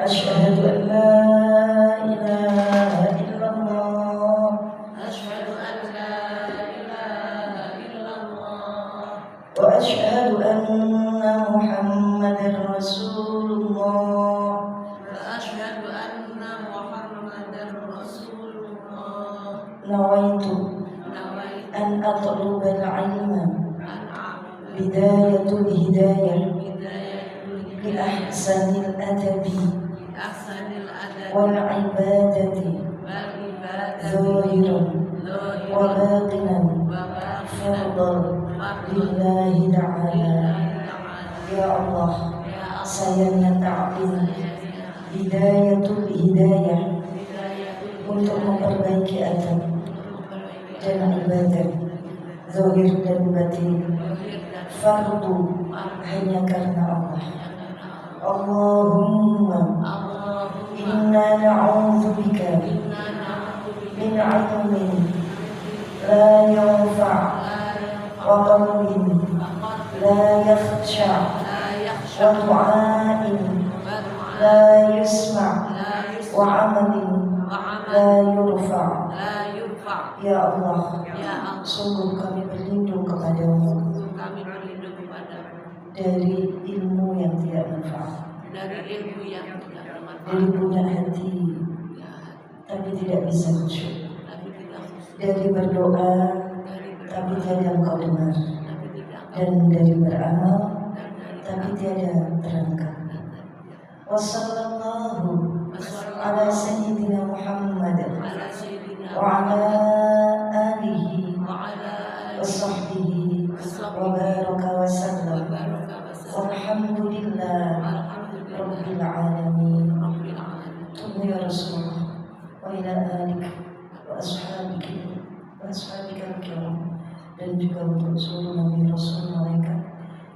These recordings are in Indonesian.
أشهد أن لا إله إلا الله أشهد أن لا إله إلا الله وأشهد أن محمدا رسول الله وأشهد أن محمدا رسول الله نويت نويت أن أطلب العلم أن أعبد بداية الهداية بداية بأحسن الأدب أحسن الأدب والعبادة والعبادة ظاهرا ظاهرا وباطنا وباطنا فرضا لله تعالى. Ya Allah, saya taklim hidayatul hidayah untuk memperbaiki adab dan ibadah zahir dan batin, fardu hanya karena Allah. Allahumma inna na'udzubika min 'ilmin la yanfa' wa qalbin la yakhsha' wa du'a'in la yusma' wa 'amalin la yurfa'. Ya Allah, sungguh kami berlindung kepadamu dari ilmu yang tidak manfaat, dari punya hati tapi tidak bisa khusyuk, dari berdoa tapi tiada engkau dengar, dan dari beramal tapi tiada terangkat. Wassallallahu ala sayyidina Muhammad wa ala alihi wa sahbihi wa baraka wa sallam. Walhamdulillah rabbil alamin. Tunggu ya Rasulullah wa ila alika wa ashabika al-kiram, dan juga untuk seluruh nabi rasul malaikat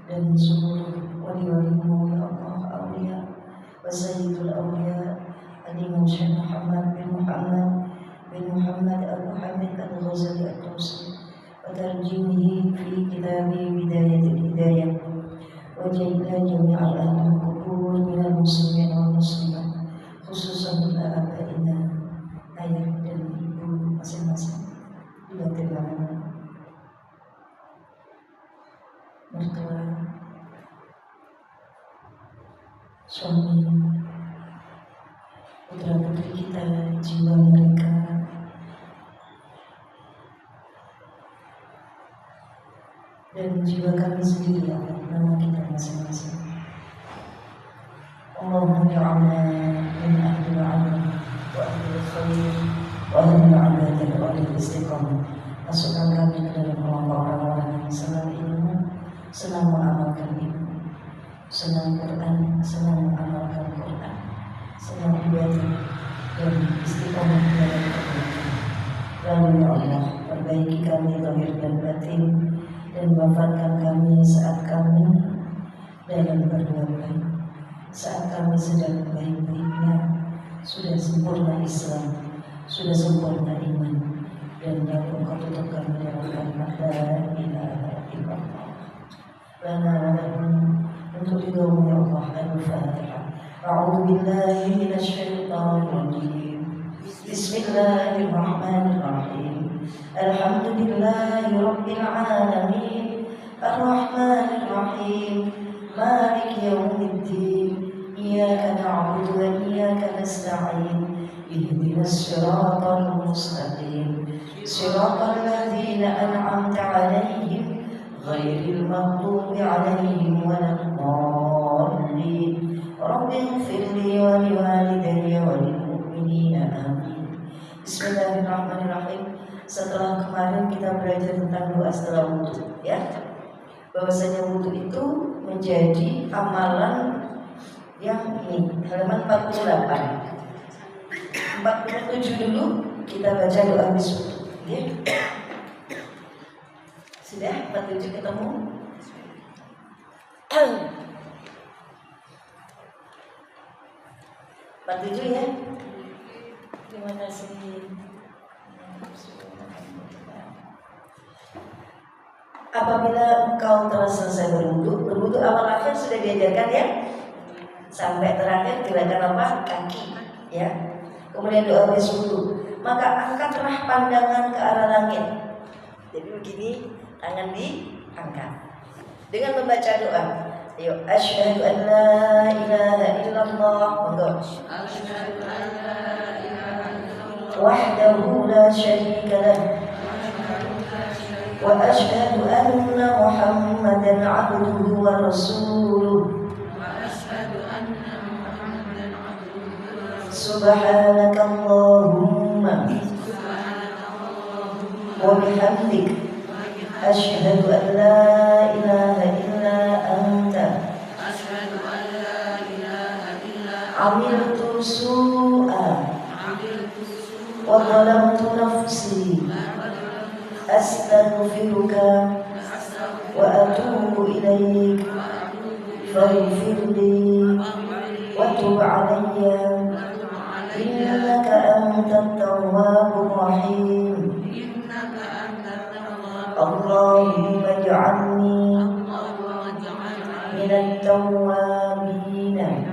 dan seluruh wali-walimu ya Allah, awliya wa sayyidul awliya Al-Imam Syekh Muhammad bin Muhammad Abu Hamid Al-Ghazali Al-Tusi wa tarjimihi fi kitabi Bidayatul Hidayah wa jalla jami'al ahli kubur minal muslimin wal muslimat, khususan ila abaina, ayah dan ibu masing-masing, juga tegaknya mertua, suami, putra putri kita, jiwa mereka, dan jiwa kami sendiri, ya Allah, nama kita masing-masing. Allahumma ja'alna min ahli al-'ilm wa ahli al-khair wa ahli al-'ibadah wa ahli al-istiqamah. Masukkan kami ke dalam kelompok orang-orang yang senang ilmu, senang mengamalkan ilmu, senang Quran, senang mengamalkan Quran, senang ibadah dan istiqamah dalam kebaikan. Lalu ya Allah, perbaiki kami lahir dan batin, dan wafatkan kami saat kami dalam berbuat baik, saat kami sedang baik-baiknya, sudah sempurna Islam, sudah sempurna iman, dan lalu Engkau tutup kami dalam kalimat la ilaha illallah. Lana wa lahum, untuk ridhomu ya Allah. Al-Fatihah. A'udzu billahi minasy syaithanir rajim. Bismillahirrahmanirrahim. Alhamdulillahi rabbil alamin. Ar-Rahmanir Rahim. Maliki yaumiddin. Iyyaka na'budu wa iyyaka nasta'in. Ihdinas siratal mustaqim. Siratal ladzina an'amta 'alaihim ghairil maghdubi 'alaihim waladdallin. Rabbi ighfirli wa liwalidayya wa lil mu'minina amin. Bismillahirrahmanirrahim. Setelah kemarin kita belajar tentang doa setelah wudu, ya, bahwasanya wudu itu menjadi amalan yang ini, halaman 48. 47 dulu kita baca doa habis wudu, ya. Sudah 47 ketemu? 47 ya. Terima kasih. Apabila engkau telah selesai berwudu awal akhir sudah diajarkan, ya. sampai terakhir gerakan apa? Kaki, ya. Kemudian doa habis wudu. Maka angkatlah pandangan ke arah langit. Jadi begini, tangan diangkat. Dengan membaca doa. Ayo, asyhadu an la ilaha illallah. Monggo. Asyhadu an la ilaha illallah Wahdahu la syarika lah. Wa asyhadu anna Muhammadan abduhu wa rasuluh. wa asyhadu anna Muhammadan abduhu wa rasuluh. Subhanakallahumma wa bihamdik asyhadu an la ilaha illa anta Asyhadu an la ilaha illa amiltu su'a amiltu su'a wa zalamtu nafsi astaghfiruka wa atubu ilaik faghfir li wa tub alayya innaka antat tawwabur rahim. innaka antat tawwab. Allahumma ij'alni Allahumma ij'alni minat tawwabin minat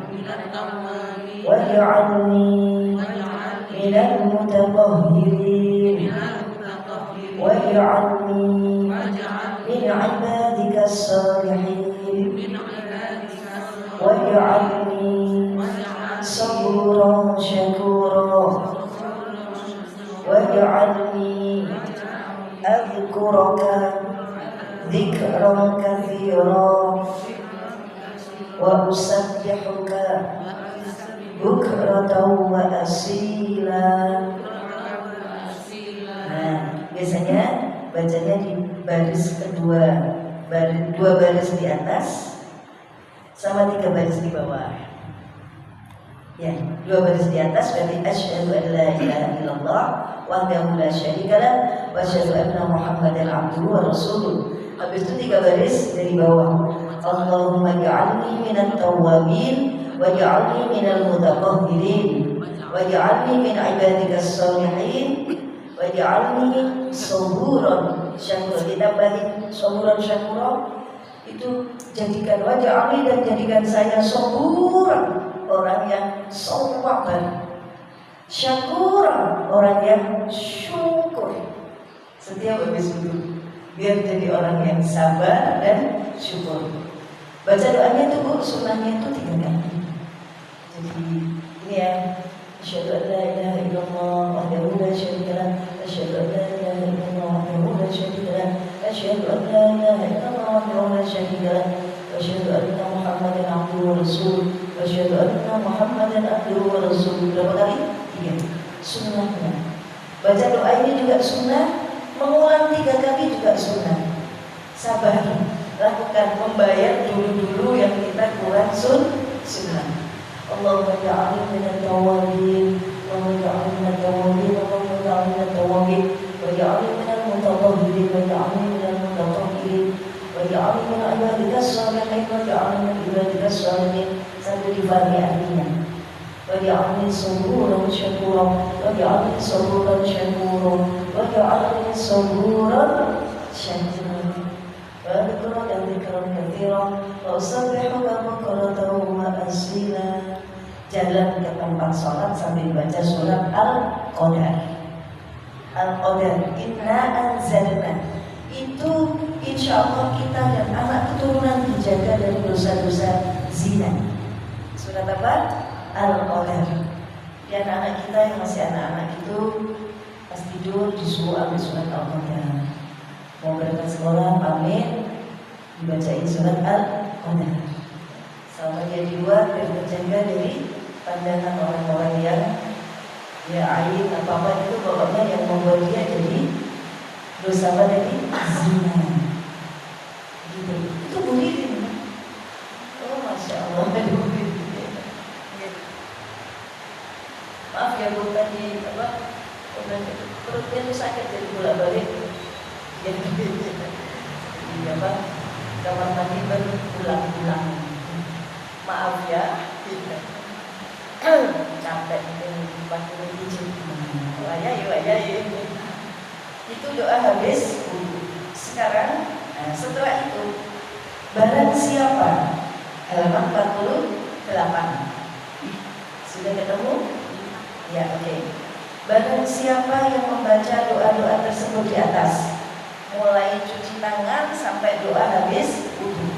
tawwabin waj'alni minal mutatahhirin minal mutatahhirin waj'alni waj'alni min ibadikas salihin min ibadika as-salihin waj'alni saburan syakura waj'alni adhkuraka dhikran katsira wa usabbihuka bukratan wa asila. Nah, biasanya bacanya di baris kedua, dua baris di atas sama 3 baris di bawah. Ya, 2 baris di atas berarti asyhadu an la ilaha illallah wahdahu la syarikalah wa asyhadu anna Muhammadan abduhu wa rasuluh. Habis itu 3 baris dari bawah. Allahumma ij'alni minat tawwabin waj'alni minal mutatahhirin waj'alni min ibadikas salihin waj'alni saburan syakura. Ditambahin saburan syakura itu jadikan waj'alni dan jadikan saya saburan, orang yang sabar, syakura, orang yang syukur. Setiap habis itu biar jadi orang yang sabar dan syukur. Baca doanya itu Bu, sunnahnya itu 3 kali. Jadi ini ya, asyhadu an la ilaha illallah wahdahu la syarikalah, asyhadu an la ilaha illallah wahdahu la syarikalah, asyhadu an la ilaha illallah wahdahu la syarikalah, asyhadu anna Muhammadan abduhu wa rasuluh, asyhadu anna Muhammadan abduhu wa rasuluh. Berapa kali? 3. Sunnahnya. Baca doa ini juga sunnah, mengulang 3 kali juga sunnah. Sabar, lakukan, membayar dulu yang kita kurang sunnah. Allahumma ja'alni minat tawwabin wa ja'alni minat tawwabin wa ja'alni minat tawwabin wa ja'alni minal mutatahhirin wa ja'alni minal mutatahhirin wa ja'alni min ibadikas salihin wa ja'alni min ibadikas salihin. Sampai di bagi artinya. Wa ja'alni saburan syakura wa ja'alni saburan syakura wa ja'alni saburan syakura wa dzikran dzikran katsiran wa usabbihuka bukratan wa asila. Jalan ke tempat sholat sambil baca surat Al-Qadar. Al-Qadar, inna anzalna. Itu insya Allah kita dan anak keturunan dijaga dari dosa-dosa zina. Surat apa? Al-Qadar. Dan anak kita yang masih anak-anak itu pas tidur disuruh ambil surat Al-Qadar. Mau berangkat sekolah pamit dibacain surat Al-Qadar. Sama dia di luar dan terjaga dari pandangan orang-orang yang ya aib apa-apa itu pokoknya yang membuat dia jadi dosa apa tadi? Zina. Gitu. Itu bulirin. Oh Masya Allah. Maaf ya Bu tadi apa? Perutnya itu sakit jadi bolak-balik. Jadi apa? Kamar mandi baru pulang-pulang. Maaf ya. Capek dipakai izin. Wayai. Itu doa habis. Sekarang, setelah itu barang siapa halaman 43 8. Sudah ketemu? Ya, oke. Barang siapa yang membaca doa-doa tersebut di atas, mulai cuci tangan sampai doa habis wudu.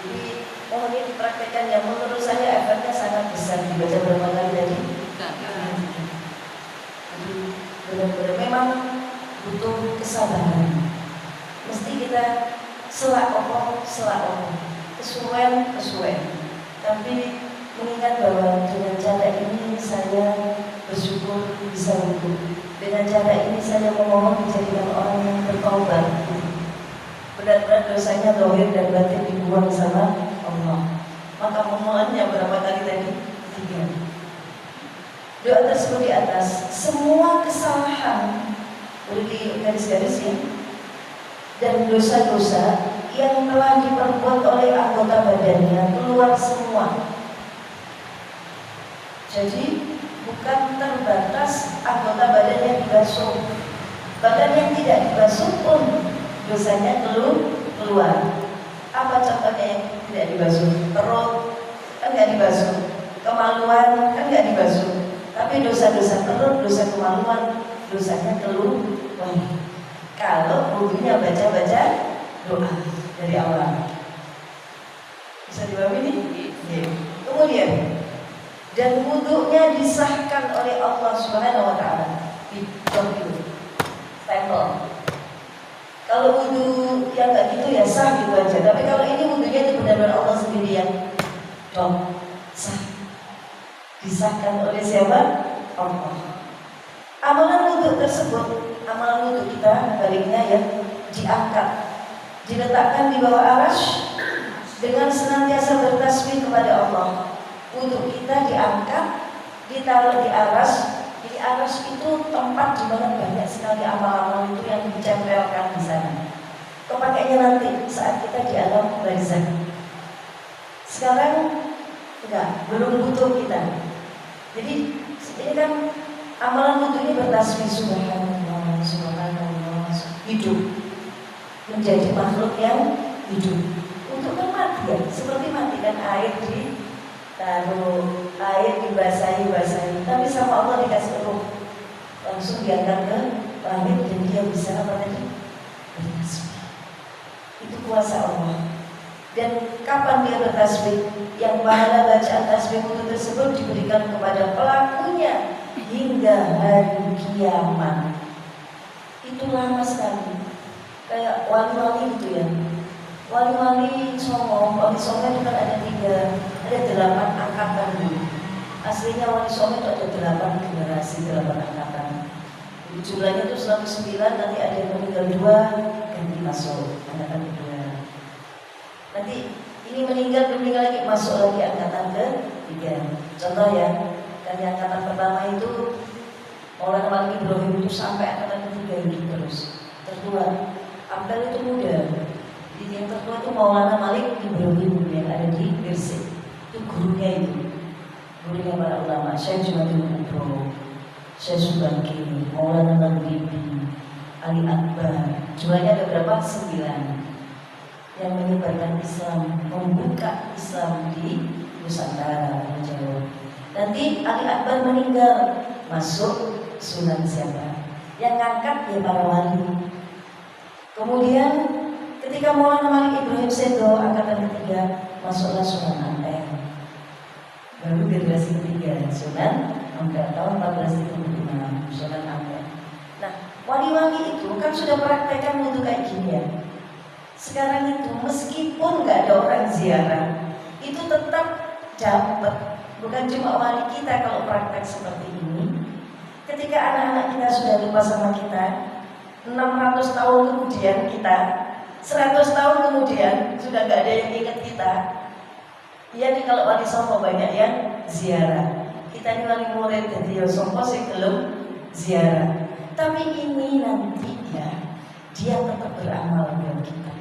Jadi mohon ini dipraktekkan ya, menurut saya efeknya sangat besar. Dibaca berapa kali tadi? Jadi benar-benar memang butuh kesabaran. Mesti kita selak opo, kesuwen. Tapi mengingat bahwa dengan cara ini saya bersyukur bisa wudu. Dengan cara ini saya memohon menjadikan orang yang bertaubat. Benar-benar dosanya zahir dan batin dibuang sama Allah. Maka memohonnya berapa kali tadi? 3. Doa tersebut di atas, semua kesalahan boleh digaris-garis ya, dan dosa-dosa yang telah diperbuat oleh anggota badannya keluar semua. Jadi bukan terbatas anggota badan yang dibasuh, badan yang tidak dibasuh pun dosanya keluar. Apa contohnya yang tidak dibasuh? Perut kan nggak dibasuh, kemaluan kan nggak dibasuh, tapi dosa-dosa perut, dosa kemaluan, dosanya keluar. Kalau wudunya baca-baca doa dari Allah, bisa dipahami nih? Kemudian dan wudunya disahkan oleh Allah Subhanahu wa taala. Stempel. Kalau wudu yang enggak gitu ya sah gitu aja. Tapi kalau ini wudunya itu benar-benar Allah sendiri yang sah. Disahkan oleh siapa? Allah. Amalan wudu tersebut, amalan wudu kita baliknya ya, diangkat, diletakkan di bawah arasy dengan senantiasa bertasbih kepada Allah. Wudu kita diangkat, ditaruh di aras. Jadi aras itu tempat di mana banyak sekali amal-amal itu yang ditempelkan di sana. Kepakainya nanti saat kita di alam barzakh. Sekarang belum butuh kita. Jadi ini kan amalan wudu ini bertasbih subhanallah, subhanallah, hidup menjadi makhluk yang hidup. Untuk kan mati ya, seperti mati kan air taruh air dibasahi, tapi sama Allah dikasih ruh, langsung diangkat ke langit dan dia bisa apa tadi? Bertasbih. Itu kuasa Allah. Dan kapan dia bertasbih? Yang pahala bacaan tasbih wudu tersebut diberikan kepada pelakunya hingga hari kiamat. Itu lama sekali. Kayak wali-wali gitu ya. Wali-wali Songo itu kan ada 8 angkatan dulu. Aslinya wali Songo itu ada 8 generasi, 8 angkatan. Jadi jumlahnya itu 109, nanti ada yang meninggal 2, ganti masuk angkatan kedua. Nanti ini meninggal lagi, masuk lagi angkatan ke-3. Contoh ya, dari angkatan pertama itu Maulana Malik Ibrahim itu sampai angkatan ke-3 hidup terus. Tertua, Abdal itu muda. Jadi yang tertua itu Maulana Malik Ibrahim yang ada di Gresik. Itu gurunya para ulama. Syekh Jumadil Kubro, Syekh Subangki, Maulana Nabibi, Ali Akbar. Jumlahnya ada berapa? 9 yang menyebarkan Islam, membuka Islam di Nusantara, di Jawa. Nanti Ali Akbar meninggal, masuk Sunan siapa? Yang ngangkat ya para wali. Kemudian ketika Maulana Malik Ibrahim Sedo angkatan ke-3, masuklah Sunan Ampel. Baru generasi ke-3 Sunan Ampel tahun 1435 Sunan Ampel. Nah, wali-wali itu kan sudah praktekkan wudu kayak gini ya. Sekarang itu meskipun nggak ada orang ziarah, itu tetap dapat. Bukan cuma wali kita kalau praktek seperti ini. Ketika anak-anak kita sudah lupa sama kita, 600 tahun kemudian kita, 100 tahun kemudian sudah nggak ada yang ingat kita. Iya nih kalau wali Songo banyak yang ziarah. Kita ini wali murid jadi ya Songo sih belum ziarah. Tapi ini nanti ya dia tetap beramal buat kita,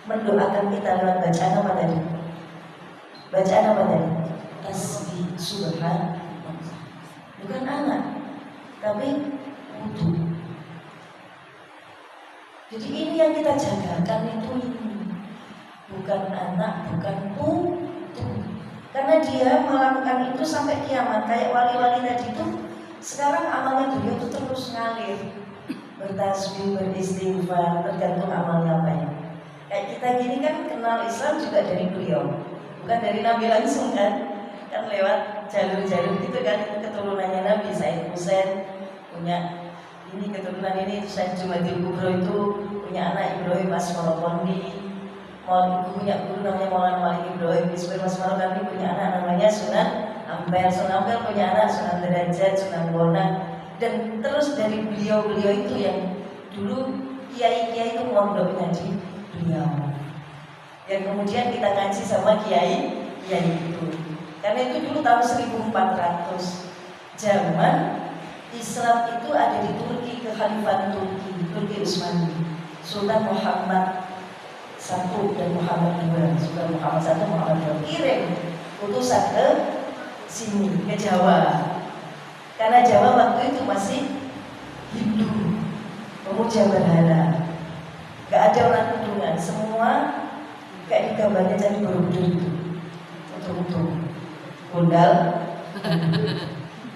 mendoakan kita lewat bacaan apa tadi? Bacaan apa tadi? Tasbih subhanallah. Bukan anak, tapi wudu. Jadi ini yang kita jagakan itu ini. Bukan anak, bukan putu. Karena karena dia melakukan itu sampai kiamat. Kayak wali-wali tadi itu, sekarang amalnya beliau itu terus ngalir, bertasbih, beristighfar, tergantung amalnya apa ya. Kayak kita gini kan kenal Islam juga dari beliau, bukan dari Nabi langsung kan lewat jalur-jalur gitu kan, itu keturunannya Nabi. Said Husain punya ini keturunan ini, Said Jumadil Kubro itu punya anak Ibrahim Asmarokondi, ibu punya guru namanya Maulana Malik Ibrahim Ismail Asmarokondi, punya anak namanya Sunan Ampel, Sunan Ampel punya anak Sunan Derajat, Sunan Bonang, dan terus dari beliau-beliau itu yang dulu kiai-kiai itu mondoknya di beliau, yang kemudian kita ngaji sama kiai itu. Karena itu dulu tahun 1400 zaman Islam itu ada di Turki, kekhalifahan Turki Utsmani, Sultan Muhammad I dan Muhammad II. Sultan Muhammad I, Muhammad II kirim utusan ke sini, ke Jawa. Karena Jawa waktu itu masih Hindu, pemuja berhala, gak ada orang kudungan, semua kayak di gambarnya jadi Borobudur itu, utuh-utuh, gondal.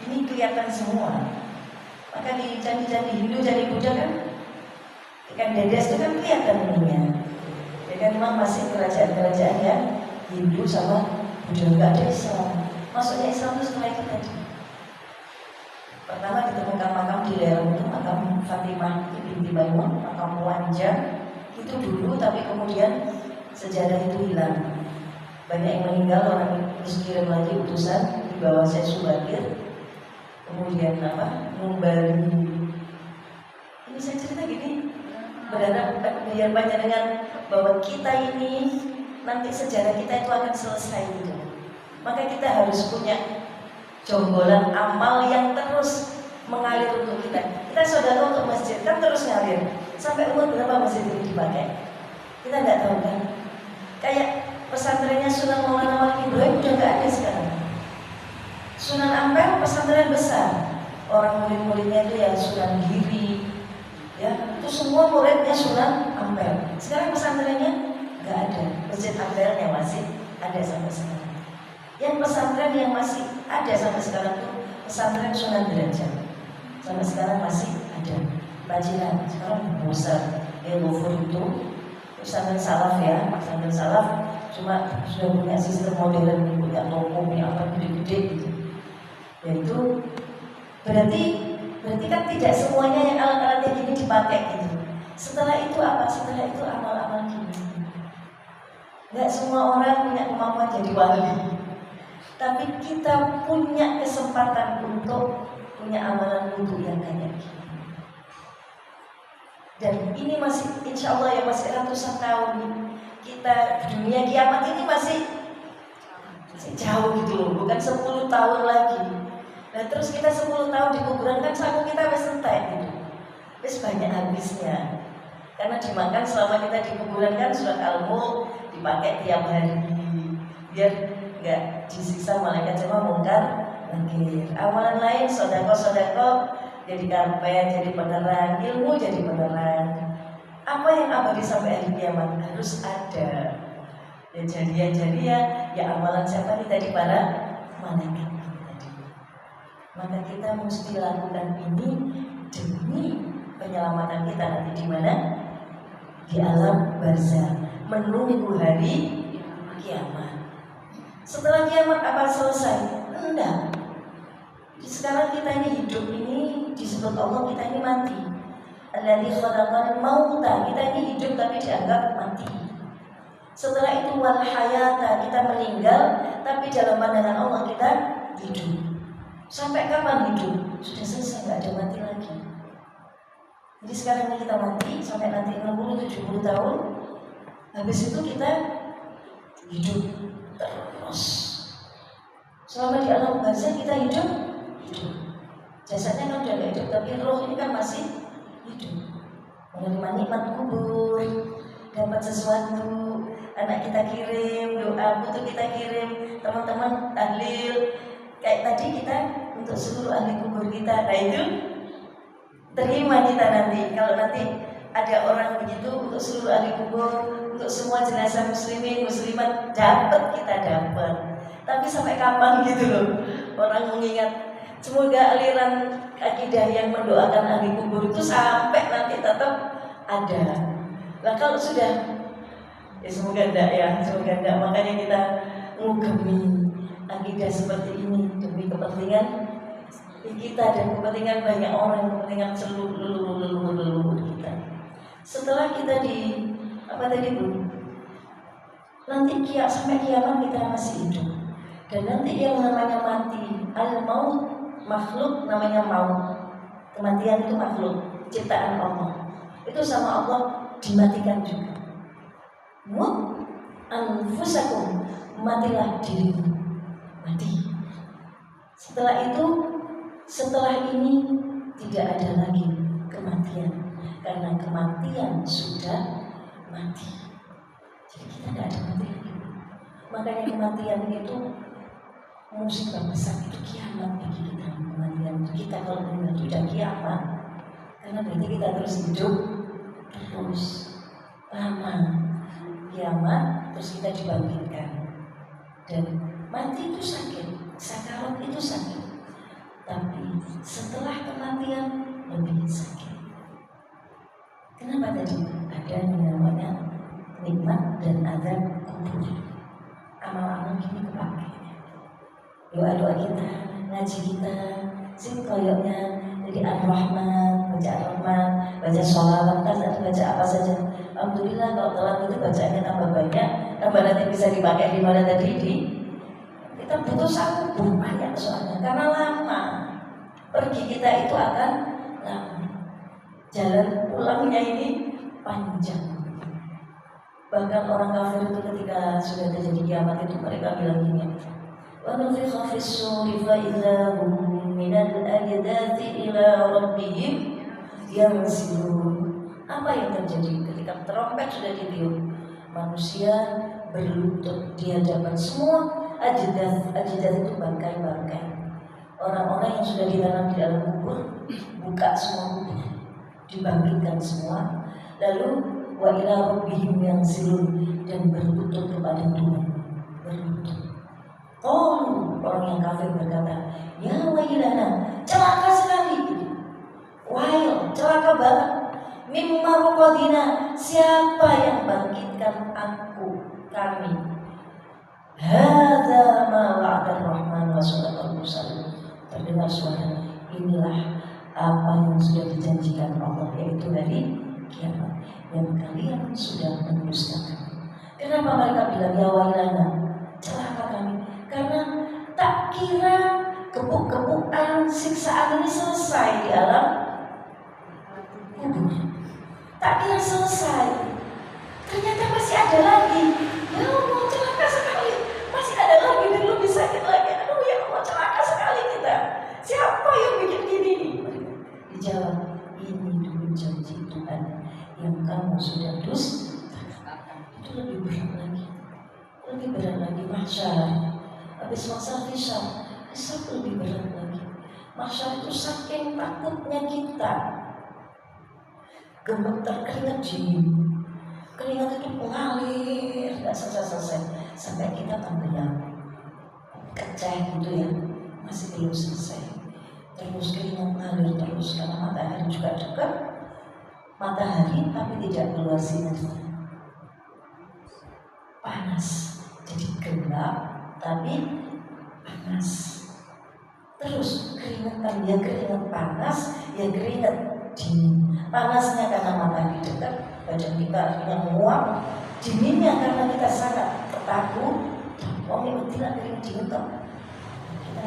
Ini kelihatan semua. Maka di candi-candi Hindu, candi Buddha kan Dedes itu kan kelihatan ininya. Ya kan memang masih kerajaan-kerajaan yang Hindu sama Buddha, nggak ada Islam. Masuknya Islam itu setelah itu tadi. Pertama ditemukan makam di daerah itu, makam Fatimah itu binti Maimun, makam Wanja itu dulu, tapi kemudian sejarah itu hilang. Banyak yang meninggal, orang terus kirim lagi utusan di bawah Syekh Subakir. Kemudian Mumbari. Ini saya cerita gini, berharap biar banyak dengan bahwa kita ini nanti sejarah kita itu akan selesai gitu. Maka kita harus punya jonggolan amal yang terus mengalir untuk kita. Kita saudara untuk masjid kan terus ngalir. Sampai umur berapa masjid ini dipakai? Kita nggak tahu kan. Kayak pesantrennya Sunan Maulana Malik Ibrahim udah nggak ada sekarang. Sunan Ampel pesantren besar, orang murid-muridnya itu yang Sunan Giri, ya itu semua muridnya Sunan Ampel. Sekarang pesantrennya nggak ada, masjid Ampelnya masih ada sampai sekarang. Yang pesantren yang masih ada sampai sekarang itu pesantren Sunan Derajat, sampai sekarang masih ada. Bajiran sekarang besar, Gofur itu pesantren salaf ya, pesantren salaf cuma sudah punya sistem modern, punya toko, punya apa gede-gede gitu. Yaitu berarti kan tidak semuanya yang alat-alatnya gini dipakai gitu. Setelah itu apa? Setelah itu amal-amal gini. Nggak semua orang punya kemampuan jadi wali, tapi kita punya kesempatan untuk punya amalan wudhu yang kayak gini. Dan ini masih, insya Allah ya masih ratusan tahun. Kita dunia kiamat ini masih jauh gitu loh, bukan 10 tahun lagi. Nah terus kita 10 tahun di kuburan kan saku kita wis entek gitu, wis banyak habisnya. Karena dimakan selama kita di kuburan kan surat Al-Mulk dipakai tiap hari, biar nggak disiksa malaikat cuma mungkar nakir. Amalan lain sodako jadi karpet, jadi penerang, ilmu jadi penerang. Apa yang abadi sampai hari kiamat harus ada. Ya jariah, ya amalan siapa nih tadi, para malaikat tadi. Maka kita mesti lakukan ini demi penyelamatan kita nanti di mana? Di alam barzakh, menunggu hari kiamat. Setelah kiamat apa selesai? Enggak. Sekarang kita ini hidup ini disebut Allah, kita ini mati. Alladzi khalaqal mauta, kita ini hidup tapi dianggap mati. Setelah itu wal hayata, kita meninggal tapi dalam pandangan Allah kita hidup. Sampai kapan hidup? Sudah selesai, nggak ada mati lagi. Jadi sekarang ini kita mati sampai nanti 60-70 tahun. Habis itu kita hidup terus. Selama di alam barzakh kita hidup. Jasadnya kan udah gak hidup, tapi roh ini kan masih hidup. Menerima nikmat kubur, dapat sesuatu, anak kita kirim, doa putu kita kirim, teman-teman tahlil. Kayak tadi kita untuk seluruh ahli kubur kita. Nah itu terima kita nanti. Kalau nanti ada orang begitu untuk seluruh ahli kubur, untuk semua jenazah muslimin, muslimat, dapat kita dapat. Tapi sampai kapan gitu loh orang mengingat. Semoga aliran akidah yang mendoakan ahli kubur itu sampai nanti tetap ada. Nah kalau sudah, ya semoga enggak ya, semoga enggak. Makanya kita ngugemi akidah seperti ini demi kepentingan kita dan kepentingan banyak orang, kepentingan seluruh leluhur kita. Setelah kita di apa tadi Bu? Nanti sampai kiamat kita masih hidup. Dan nanti yang namanya mati, al-maut, makhluk namanya maut. Kematian itu makhluk, ciptaan Allah. Itu sama Allah dimatikan juga. Mut anfusakum, matilah dirimu. Mati. Setelah itu, setelah ini tidak ada lagi kematian. Karena kematian sudah mati. Jadi kita tidak ada mati lagi. Makanya kematian itu musibah besar, itu kiamat bagi kita. Kematian kita kalau meninggal sudah kiamat, karena berarti kita terus hidup terus lama. Kiamat terus kita dibangkitkan. Dan mati itu sakit, sakarat itu sakit. Tapi setelah kematian lebih sakit. Kenapa tadi? Ada yang namanya nikmat dan azab kubur. Amal-amal gini kepake. Doa-doa kita, ngaji kita, sing koyoknya jadi Ar-Rahman, baca Ar-Rahman, baca sholawat, baca apa saja. Alhamdulillah kalau telat itu bacaannya tambah banyak, tambah nanti bisa dipakai di mana tadi kita butuh satu banyak soalnya karena lama. Pergi kita itu akan lama. Jalan pulangnya ini panjang. Bahkan orang kafir itu ketika sudah terjadi kiamat itu mereka bilang gini, wa nufikha fis-suri fa idza hum minal ajdati ila rabbihim yansilun. Apa yang terjadi ketika trompet sudah ditiup? Manusia berlutut di hadapan semua ajdath itu bangkai-bangkai. Orang-orang yang sudah ditanam di dalam kubur buka semua kubur, dibangkitkan semua. Lalu wa ila rabbihim yansilun, dan berlutut kepada Tuhan. Berlutut. Orang yang kafir berkata, ya wailana, celaka sekali. Wail, celaka banget. Mimma ruqadina, siapa yang bangkitkan kami? Hadza ma wa'ada ar-Rahman wa sadaqal mursalin. Terdengar suara, inilah apa yang sudah dijanjikan Allah, yaitu dari kiamat yang kalian sudah mendustakan. Kenapa mereka bilang ya wailana, celaka kami? Karena tak kira gebuk-gebukan siksaan ini selesai di alam kubur. Tak kira selesai, ternyata masih ada lagi. Ya Allah, celaka sekali, masih ada lagi dan lebih sakit lagi. Aduh ya Allah, celaka sekali kita. Siapa yang bikin gini? Dijawab, ini dulu janji Tuhan yang kamu sudah dustakan. Itu lebih berat lagi, lebih berat lagi. Mahsyar, habis masa hisab lebih berat lagi. Mahsyar itu saking takutnya kita, gemeter keringat dingin, keringat itu mengalir tidak selesai sampai kita tenggelam, keceh gitu ya, masih belum selesai. Terus keringat mengalir terus karena matahari juga dekat, matahari tapi tidak keluar sinarnya, panas, jadi gelap tapi panas. Terus keringatan, ya keringat panas, ya keringat dingin. Panasnya karena matahari dekat, badan kita akhirnya menguap. Dinginnya karena kita sangat takut. Oh ini tidak kering dingin toh. Kita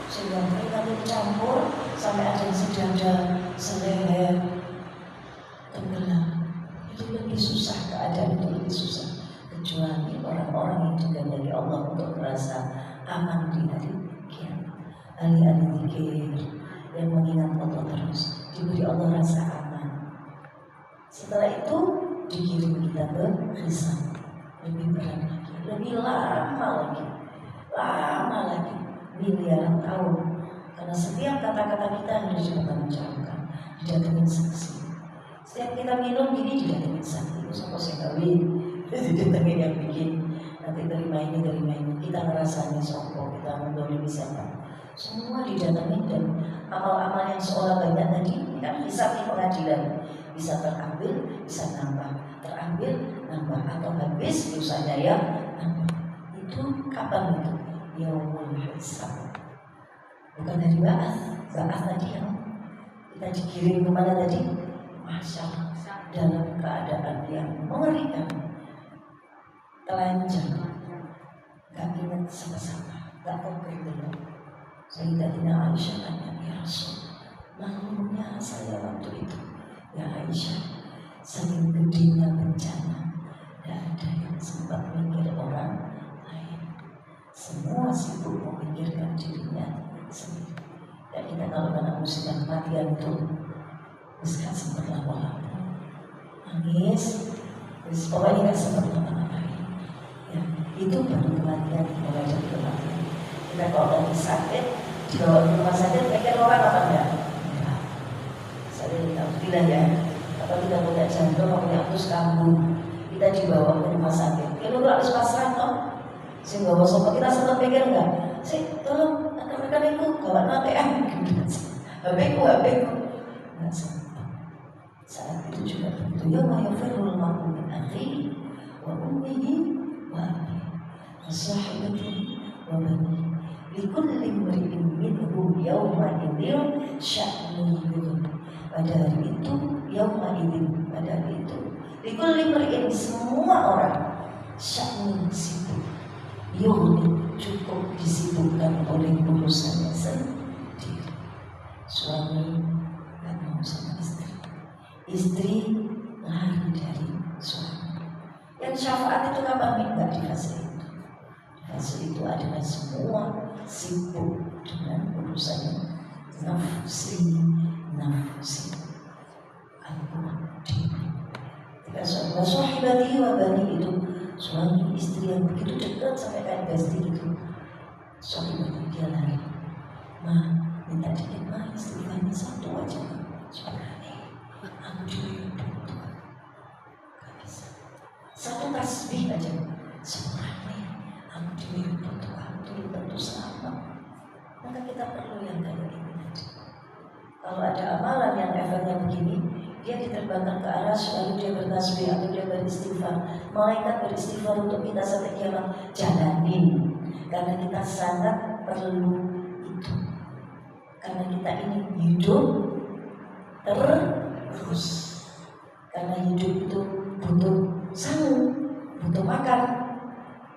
sehingga keringat itu campur sampai ada yang sedada, seleher, tenggelam. Itu lebih susah, keadaan itu lebih susah. Kecuali orang-orang yang dikehendaki Allah untuk merasa aman di hari kiamat. Ahli-ahli zikir yang mengingat Allah terus, diberi Allah rasa aman. Setelah itu dikirim kita ke hisab, lebih berat lagi, lebih lama lagi, miliaran tahun. Karena setiap kata-kata kita harus dipertanggungjawabkan, didatengin saksi. Setiap kita minum ini didatengin saksi, itu sama saya kawin, didatengin yang bikin nanti terima ini, kita ngerasanya sombong, kita mendolimi siapa. Semua didatangin dan amal-amal yang seolah banyak tadi kan bisa di pengadilan, bisa terambil, bisa nambah, terambil, nambah, atau habis dosanya ya nambah. Itu kapan itu? Yaumul hisab. Bukan dari ba'ats tadi yang kita dikirim kemana tadi? Mahsyar, dalam keadaan yang mengerikan, telanjang, gak ingat sama-sama, gak konkret dulu. Sayyidatina Aisyah tanya, ya Rasul, maklumnya saya waktu itu, ya Aisyah, saking gedenya bencana, gak ada yang sempat mikir orang lain. Semua sibuk memikirkan dirinya sendiri. Dan kita kalau kena musibah kematian itu, kan sempat lapor-lapor, nangis, terus pokoknya gak sempat apa-apa. Ya, itu baru kematian, mulai dari kematian. Kita kalau lagi sakit, dibawa ke rumah sakit, mikir orang apa enggak? Ya, saya bilang ya, atau kita punya jantung, punya usus kambuh, kita dibawa ke rumah sakit. Kalau harus pasrah toh, sehingga bawa sobat kita sempat pikir enggak? Tolong rekan-rekan itu gawat nanti HP-ku enggak sempat. Saat itu juga begitu ya, wa yafirul mar'u min akhihi wa ummihi wa abihi wa sahibatihi wa banihi likulli imri'in minhum yawma idzin sya'nun yughni. Pada hari itu, yawma idzin, pada hari itu, likulli imri'in, semua orang, sya'nun sibuk, yughni, cukup disibukkan oleh urusannya sendiri. Suami gak mau sama istri lari dari suami. Yang syafaat itu kapan minta di fase itu? Di fase itu adalah semua sibuk dengan urusannya nafsi. Aku diri. Ketika sahibati wa bani itu suami istri yang begitu dekat sampai kayak bestie itu, sahibati dia lari. Minta dikit istighfarnya satu aja. Aku diri butuh, gak bisa. Satu tasbih aja, semuanya. Aku diri butuh, aku tentu sama. Maka kita perlu yang kayak ini. Kalau ada amalan yang efeknya begini, dia diterbangkan ke arah, lalu dia bertasbih atau dia beristighfar. Malaikat beristighfar untuk kita sampai kiamat, jalanin. Karena kita sangat perlu itu. Karena kita ini hidup terus. Karena hidup itu butuh sanggup, butuh makan.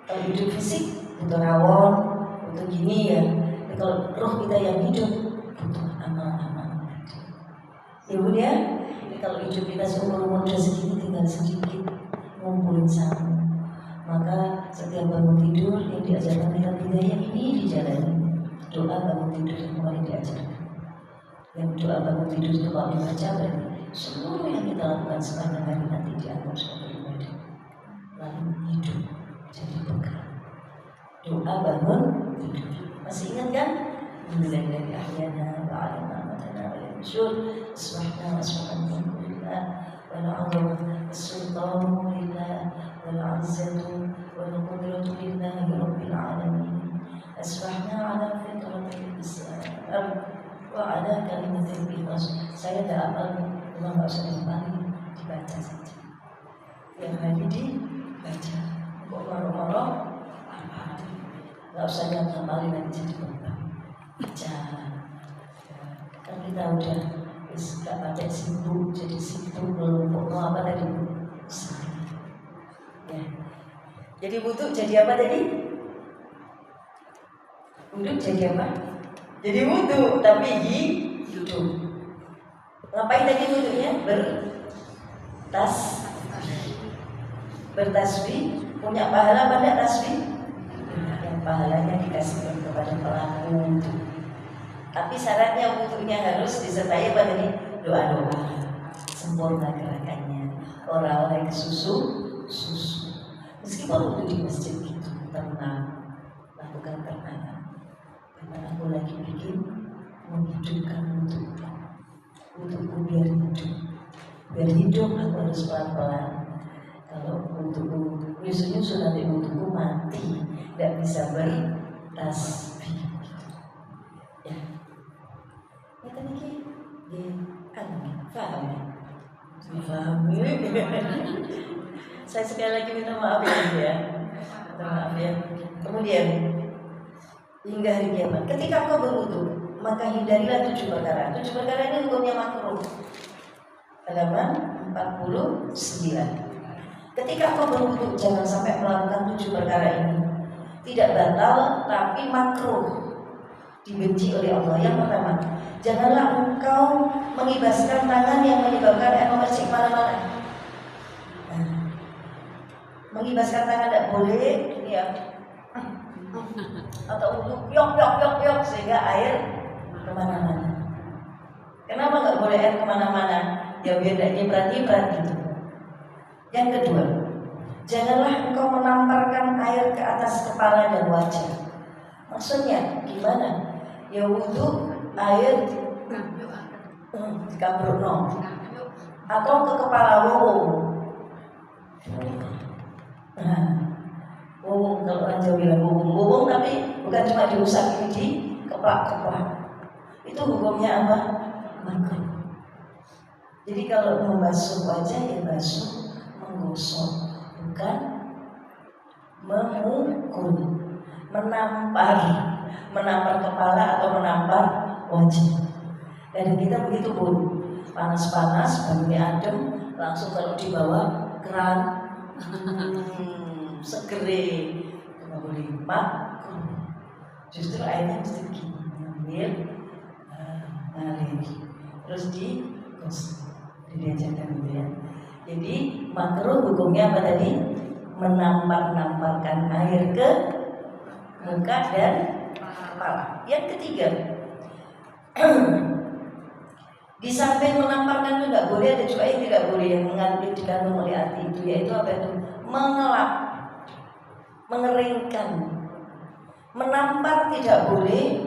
Kalau hidup fisik butuh rawon, butuh gini ya. Tapi kalau roh kita yang hidup butuh amal-amal. Ya Bu ya, kalau hidup kita seumur segini tinggal sedikit ngumpulin sanggup. Maka setiap bangun tidur yang diajarkan kita hidayah ini dijalani. Doa bangun tidur yang kemarin diajarkan. Yang doa bangun tidur itu kalau dibaca berarti seluruh yang kita lakukan sepanjang hari nanti dianggap sebagai ibadah. Lalu hidup jadi bekal. Doa bangun tidur. Masih ingat kan? Mulai dari ahyana wa alana matana wa yasyur asbahna asbahan lillah wa la'adha as-sultanu lillah wa la'azzatu wa al-qudratu lillah rabbil alamin. Asbahna ala fitratil Islam wa ala kalimatil ikhlas. Saya tidak hafal, memang gak usah dihafalin, dibaca saja. Yang hari dibaca, moro-moro apa? Gak usah dihafalin nanti jadi beban. Baca. Kan kita udah gak pakai sibuk, jadi sibuk belum apa tadi? Ya. Jadi butuh jadi apa tadi? Wudhu jadi apa? Jadi wudhu, tapi hidup. Ngapain tadi wudhunya? Bertasbih. Punya pahala apa enggak tasbih? Yang pahalanya dikasihkan kepada pelaku. Tapi syaratnya wudhunya harus disertai apa tadi? Doa-doa. Sempurna gerakannya. Orang-orang susu. Meskipun wudhu di masjid itu tenang, lakukan tenang. Karena aku lagi bikin menghidupkan untukku biar hidup aku harus pelan-pelan. Kalau wudhu nyusu nanti wudhu mati, tidak bisa bertasbih. Ya, kita ini paham ya? Paham. Saya sekali lagi minta maaf ya. Minta maaf ya. Kemudian hingga hari kiamat, ketika kau berwudu, maka hindarilah 7 perkara. 7 perkara ini hukumnya makruh. Halaman 49. Ketika kau berwudu, jangan sampai melakukan 7 perkara ini. Tidak batal, tapi makruh, dibenci oleh Allah. Yang pertama, janganlah engkau mengibaskan tangan yang menyebabkan air memercik mana-mana. Mengibaskan tangan tidak boleh, ya. Atau untuk yok sehingga air kemana-mana. Kenapa nggak boleh air kemana-mana? Ya biar tidak nyiprat gitu. Yang kedua, janganlah engkau menamparkan air ke atas kepala dan wajah. Maksudnya gimana? Ya wudhu air dikambrukno atau ke kepala wowong. Wowong, kalau orang Jawa bilang wowong, tapi bukan cuma diusap ini di keplak. Itu hukumnya apa? Makruh. Jadi kalau membasuh wajah ya basuh, menggosok, bukan memukul, menampar kepala atau menampar wajah. Dan kita begitu pun, panas-panas, barunya adem, langsung kalau di bawah keran segere, nggak boleh makruh. Justru airnya mesti begini, ngambil, ngalir, terus diajarkan gitu ya. Jadi makruh hukumnya apa tadi? Menampar-namparkan air ke muka dan kepala. Yang ketiga, di samping menamparkan itu tidak boleh, ada juga yang tidak boleh, yang mengambil dikandung oleh arti itu, yaitu apa itu? Mengelap, mengeringkan. Menampar tidak boleh,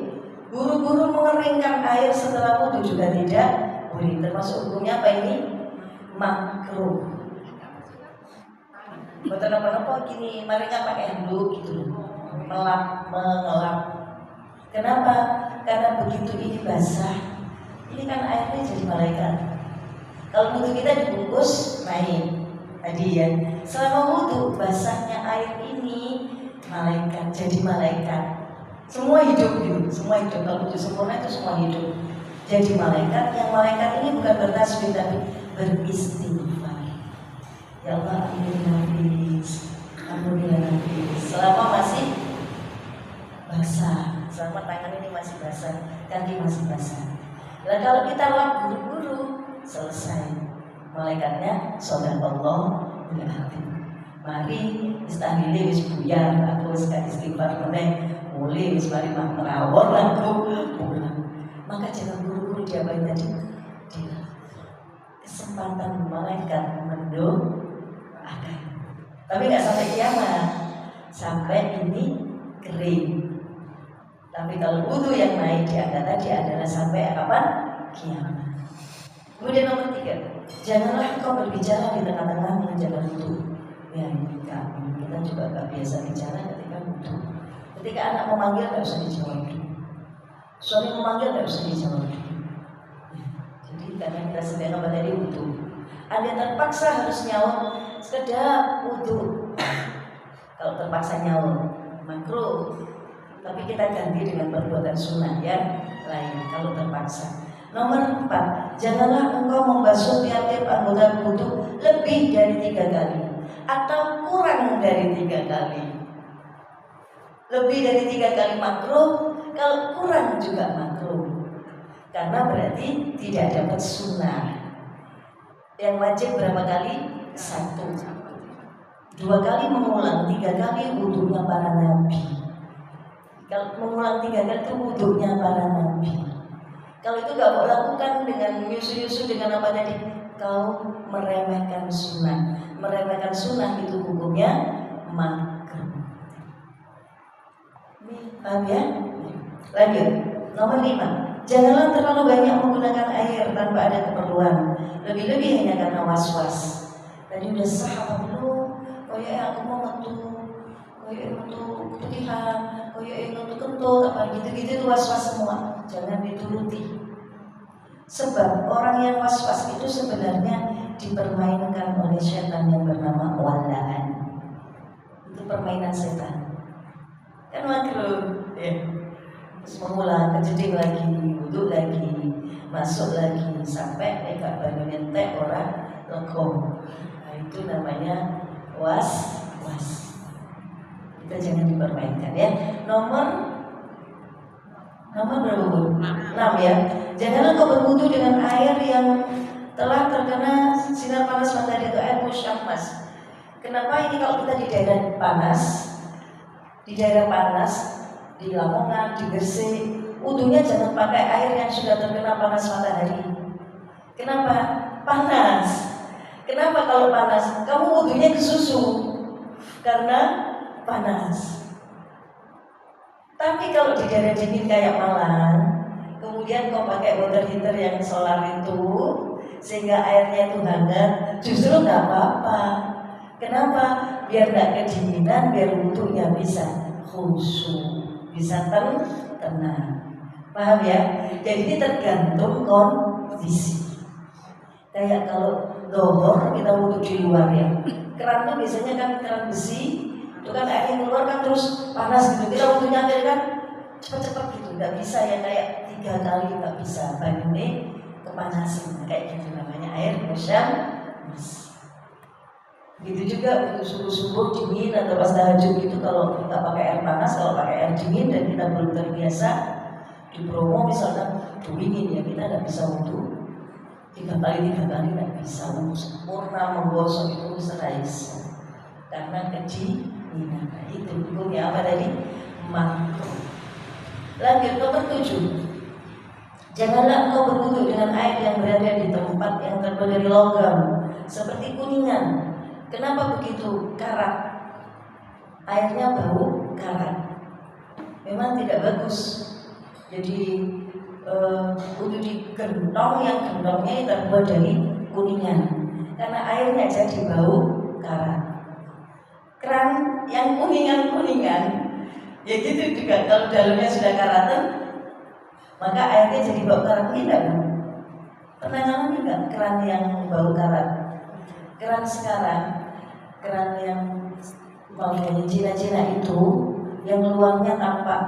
buru-buru mengeringkan air setelah wudhu juga tidak boleh. Termasuk hukumnya apa ini? Makruh. Betul apa gini, mereka pakai handuk gitu, mengelap. Kenapa? Karena begitu ini basah, ini kan airnya jadi malaikat. Kalau wudhu kita dibungkus naik tadi ya, selama wudhu basahnya air ini malaikat, jadi malaikat. Semua hidup gitu, semua hidup. Kalau wudhu sempurna itu semua hidup. Jadi malaikat, yang malaikat ini bukan bertasbih tapi beristighfar. Ya Allah, ampunilah Hafiz. Selama masih basah, selama tangan ini masih basah, kaki masih basah. Nah kalau kita lap buru-buru, selesai. Malaikatnya sadaqallah bil azim. Mari istahlile wis buyar, aku wis istighfar meneh, mulai wis mari merawon aku pulang. Maka jangan buru-buru diapain tadi? Kesempatan malaikat mendoakan. Tapi nggak sampai kiamat, sampai ini kering. Tapi kalau wudhu yang naik di angka tadi adalah sampai kapan? Kiamat. Kemudian nomor 3, janganlah engkau berbicara di tengah-tengah mengerjakan wudhu. Ya ini kita juga nggak biasa bicara ketika wudhu. Ketika anak memanggil nggak usah dijawab dulu. Suami memanggil nggak usah dijawab dulu. Jadi karena kita sedang apa tadi wudhu. Anda terpaksa harus nyaut sekedar wudhu. Kalau terpaksa nyaut makruh. Tapi kita ganti dengan perbuatan sunnah yang lain kalau terpaksa. Nomor 4, janganlah engkau membasuh tiap-tiap anggota wudhu lebih dari 3 kali atau kurang dari 3 kali. Lebih dari 3 kali makruh, kalau kurang juga makruh. Karena berarti tidak dapat sunnah. Yang wajib berapa kali? 1. 2 kali mengulang, 3 kali wudhunya para nabi. Kalau mengulang 3 kali itu wudhunya para nabi. Kalau itu gak mau lakukan dengan nyusu-nyusu dengan apa tadi? Kau meremehkan sunnah. Meremehkan sunnah itu hukumnya makruh. Ini paham ya? Lanjut. Nomor 5, janganlah terlalu banyak menggunakan air tanpa ada keperluan. Lebih-lebih hanya karena was-was. Tadi udah sah apa belum? Aku mau metu keputihan, metu kentut, apa gitu-gitu itu was-was semua. Jangan dituruti. Sebab orang yang was-was itu sebenarnya dipermainkan oleh setan yang bernama walaan. Itu permainan setan. Kan makruh, ya. Terus mengulang, kejeding lagi, wudhu lagi, masuk lagi, sampai mereka baru nyentek orang lekom. Nah, itu namanya was-was. Kita jangan dipermainkan ya. Nomor berapa? 6 ya. Janganlah kau berwudu dengan air yang telah terkena sinar panas matahari itu air musyammas. Kenapa ini kalau kita di daerah panas, di Lamongan, di Gresik, wudunya jangan pakai air yang sudah terkena panas matahari. Kenapa? Panas. Kenapa kalau panas? Kamu wudunya ke susu karena panas. Tapi kalau di daerah dingin kayak Malang, kemudian kau pakai water heater yang solar itu, sehingga airnya itu hangat, justru nggak apa-apa. Kenapa? Biar nggak kedinginan, biar wudhunya bisa khusyuk, bisa tenang. Paham ya? Jadi ini tergantung kondisi. Kayak kalau dohor kita wudhu di luar ya, keran tuh biasanya kan keran besi, itu kan airnya keluar kan terus panas gitu. Kita wudhunya kan cepet-cepet gitu, nggak bisa ya kayak 3 kali nggak bisa. Banyune kepanasan kayak gitu, namanya air musyammas. Gitu juga untuk subuh-subuh dingin atau pas tahajud gitu, kalau kita pakai air panas, kalau pakai air dingin dan kita belum terbiasa, di Bromo misalnya dingin ya, kita nggak bisa wudhu 3 kali nggak bisa wudhu sempurna menggosok itu bisa karena kedinginan. Nah, itu hukumnya apa tadi? Makruh. Lanjut nomor 7. Janganlah engkau berwudu dengan air yang berada di tempat yang terbuat dari logam seperti kuningan. Kenapa begitu? Karat. Airnya bau karat. Memang tidak bagus. Jadi wudu di gentong yang gentongnya terbuat dari kuningan. Karena airnya jadi bau karat. Keran yang kuningan, ya gitu juga. Kalau dalamnya sudah karatan, maka airnya jadi bau karat. Tidak, pernah ngalamin nggak keran yang bau karat? Keran sekarang, keran yang umpamanya Cina-Cina itu, yang luarnya tampak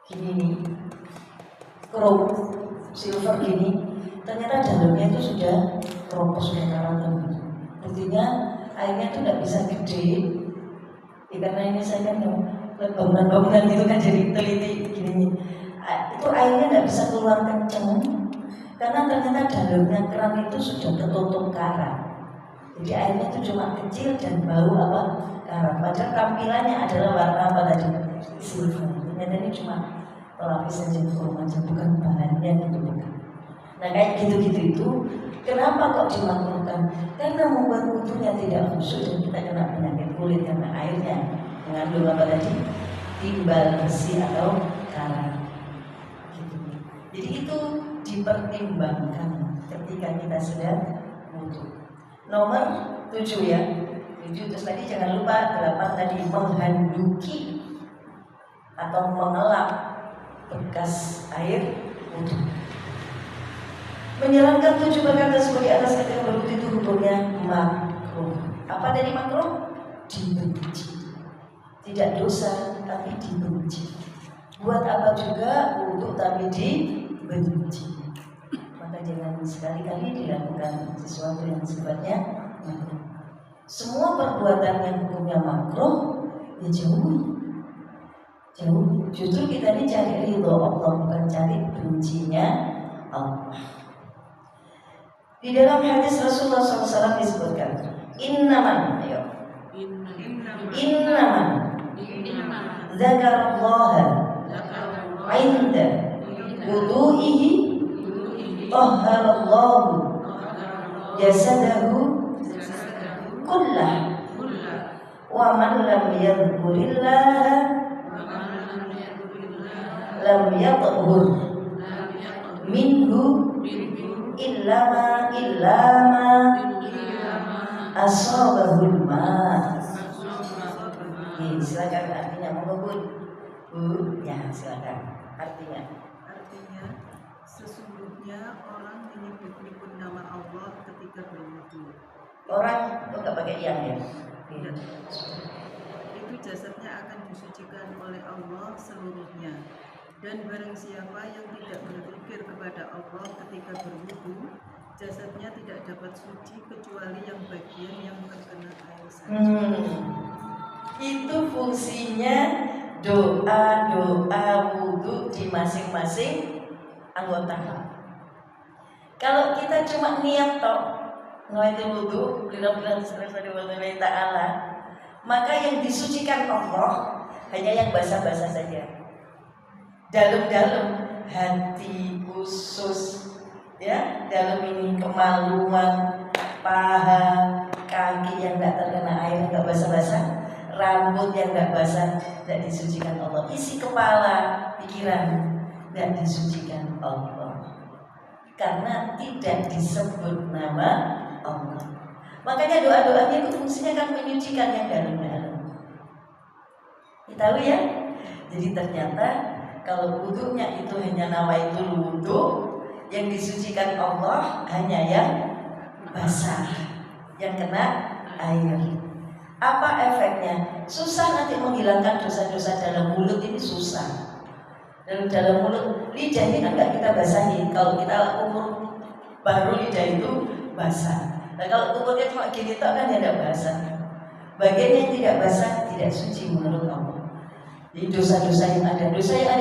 gini nih, krom, silver gini, ternyata dalamnya itu sudah keropos, sudah karatan gitu. Buktinya airnya itu nggak bisa gede, ya karena ini saya kan bangunan-bangunan gitu kan jadi teliti gini. Itu airnya nggak bisa keluar kenceng karena ternyata dalamnya keran itu sudah tertutup karat. Jadi airnya itu cuma kecil dan bau apa? Karat. Padahal tampilannya adalah warna apa tadi? Silver. Ternyata ini cuma lapisan jempol aja, bukan bahannya itu bukan. Nah kayak gitu-gitu itu, kenapa kok dimakruhkan? Karena membuat wudhunya tidak khusyuk dan kita kena penyakit kulit karena airnya mengandung apa tadi? Timbal besi atau karat. Gitu. Jadi itu dipertimbangkan ketika kita sedang wudhu. Nomor 7 ya. 7 terus tadi jangan lupa 8 tadi menghanduki atau mengelap bekas air wudhu. Menjalankan 7 perkara tersebut di atas ketika berwudhu itu hukumnya makruh. Apa dari makruh? Dibenci. Tidak dosa tapi dibenci. Buat apa juga wudhu tapi dibenci. Maka jangan sekali-kali dilakukan sesuatu yang sifatnya makruh. Semua perbuatan yang hukumnya makruh ya jauhi. Justru kita ini cari ridho Allah, bukan cari bencinya Allah. Di dalam hadis Rasulullah SAW disebutkan, innaman dzakarallaha 'inda wudu'ihi tahharallahu jasadahu kullah wa man lam yadhkurillaha lam yathur minhu illama asobahul ma. Silakan artinya, monggo Bun. Bu, ya silakan artinya. Artinya, sesungguhnya orang menyebut-nyebut nama Allah ketika berwudu. Orang kok nggak pakai yang ya? Tidak. Itu jasadnya akan disucikan oleh Allah seluruhnya. Dan barang siapa yang tidak berzikir kepada Allah ketika berwudu, jasadnya tidak dapat suci kecuali yang bagian yang terkena air saja. Itu fungsinya doa wudu di masing-masing anggota. Kalau kita cuma niat toh nawaitul wudu lillahi subhanahu wa ta'ala, maka yang disucikan Allah hanya yang basah-basah saja. Dalam-dalam hati, usus, ya, dalam ini kemaluan, paha, kaki yang tidak terkena air, tidak basah-basah, rambut yang tidak basah, tidak disucikan Allah. Isi kepala, pikiran, tidak disucikan Allah, karena tidak disebut nama Allah. Makanya doa-doanya itu fungsinya kan menyucikan yang dalam-dalam. Kita tahu ya. Jadi ternyata kalau wudunya itu hanya nawaitul wudu, yang disucikan Allah hanya yang basah, yang kena air. Apa efeknya? Susah nanti menghilangkan dosa-dosa dalam mulut ini susah. Dalam mulut, lidah ini kan nggak kita basahi. Kalau kita umur baru lidah itu basah. Nah kalau umurnya cuma gini tok kan ya tidak basah. Bagian yang tidak basah tidak suci menurut Allah. Jadi dosa-dosa yang ada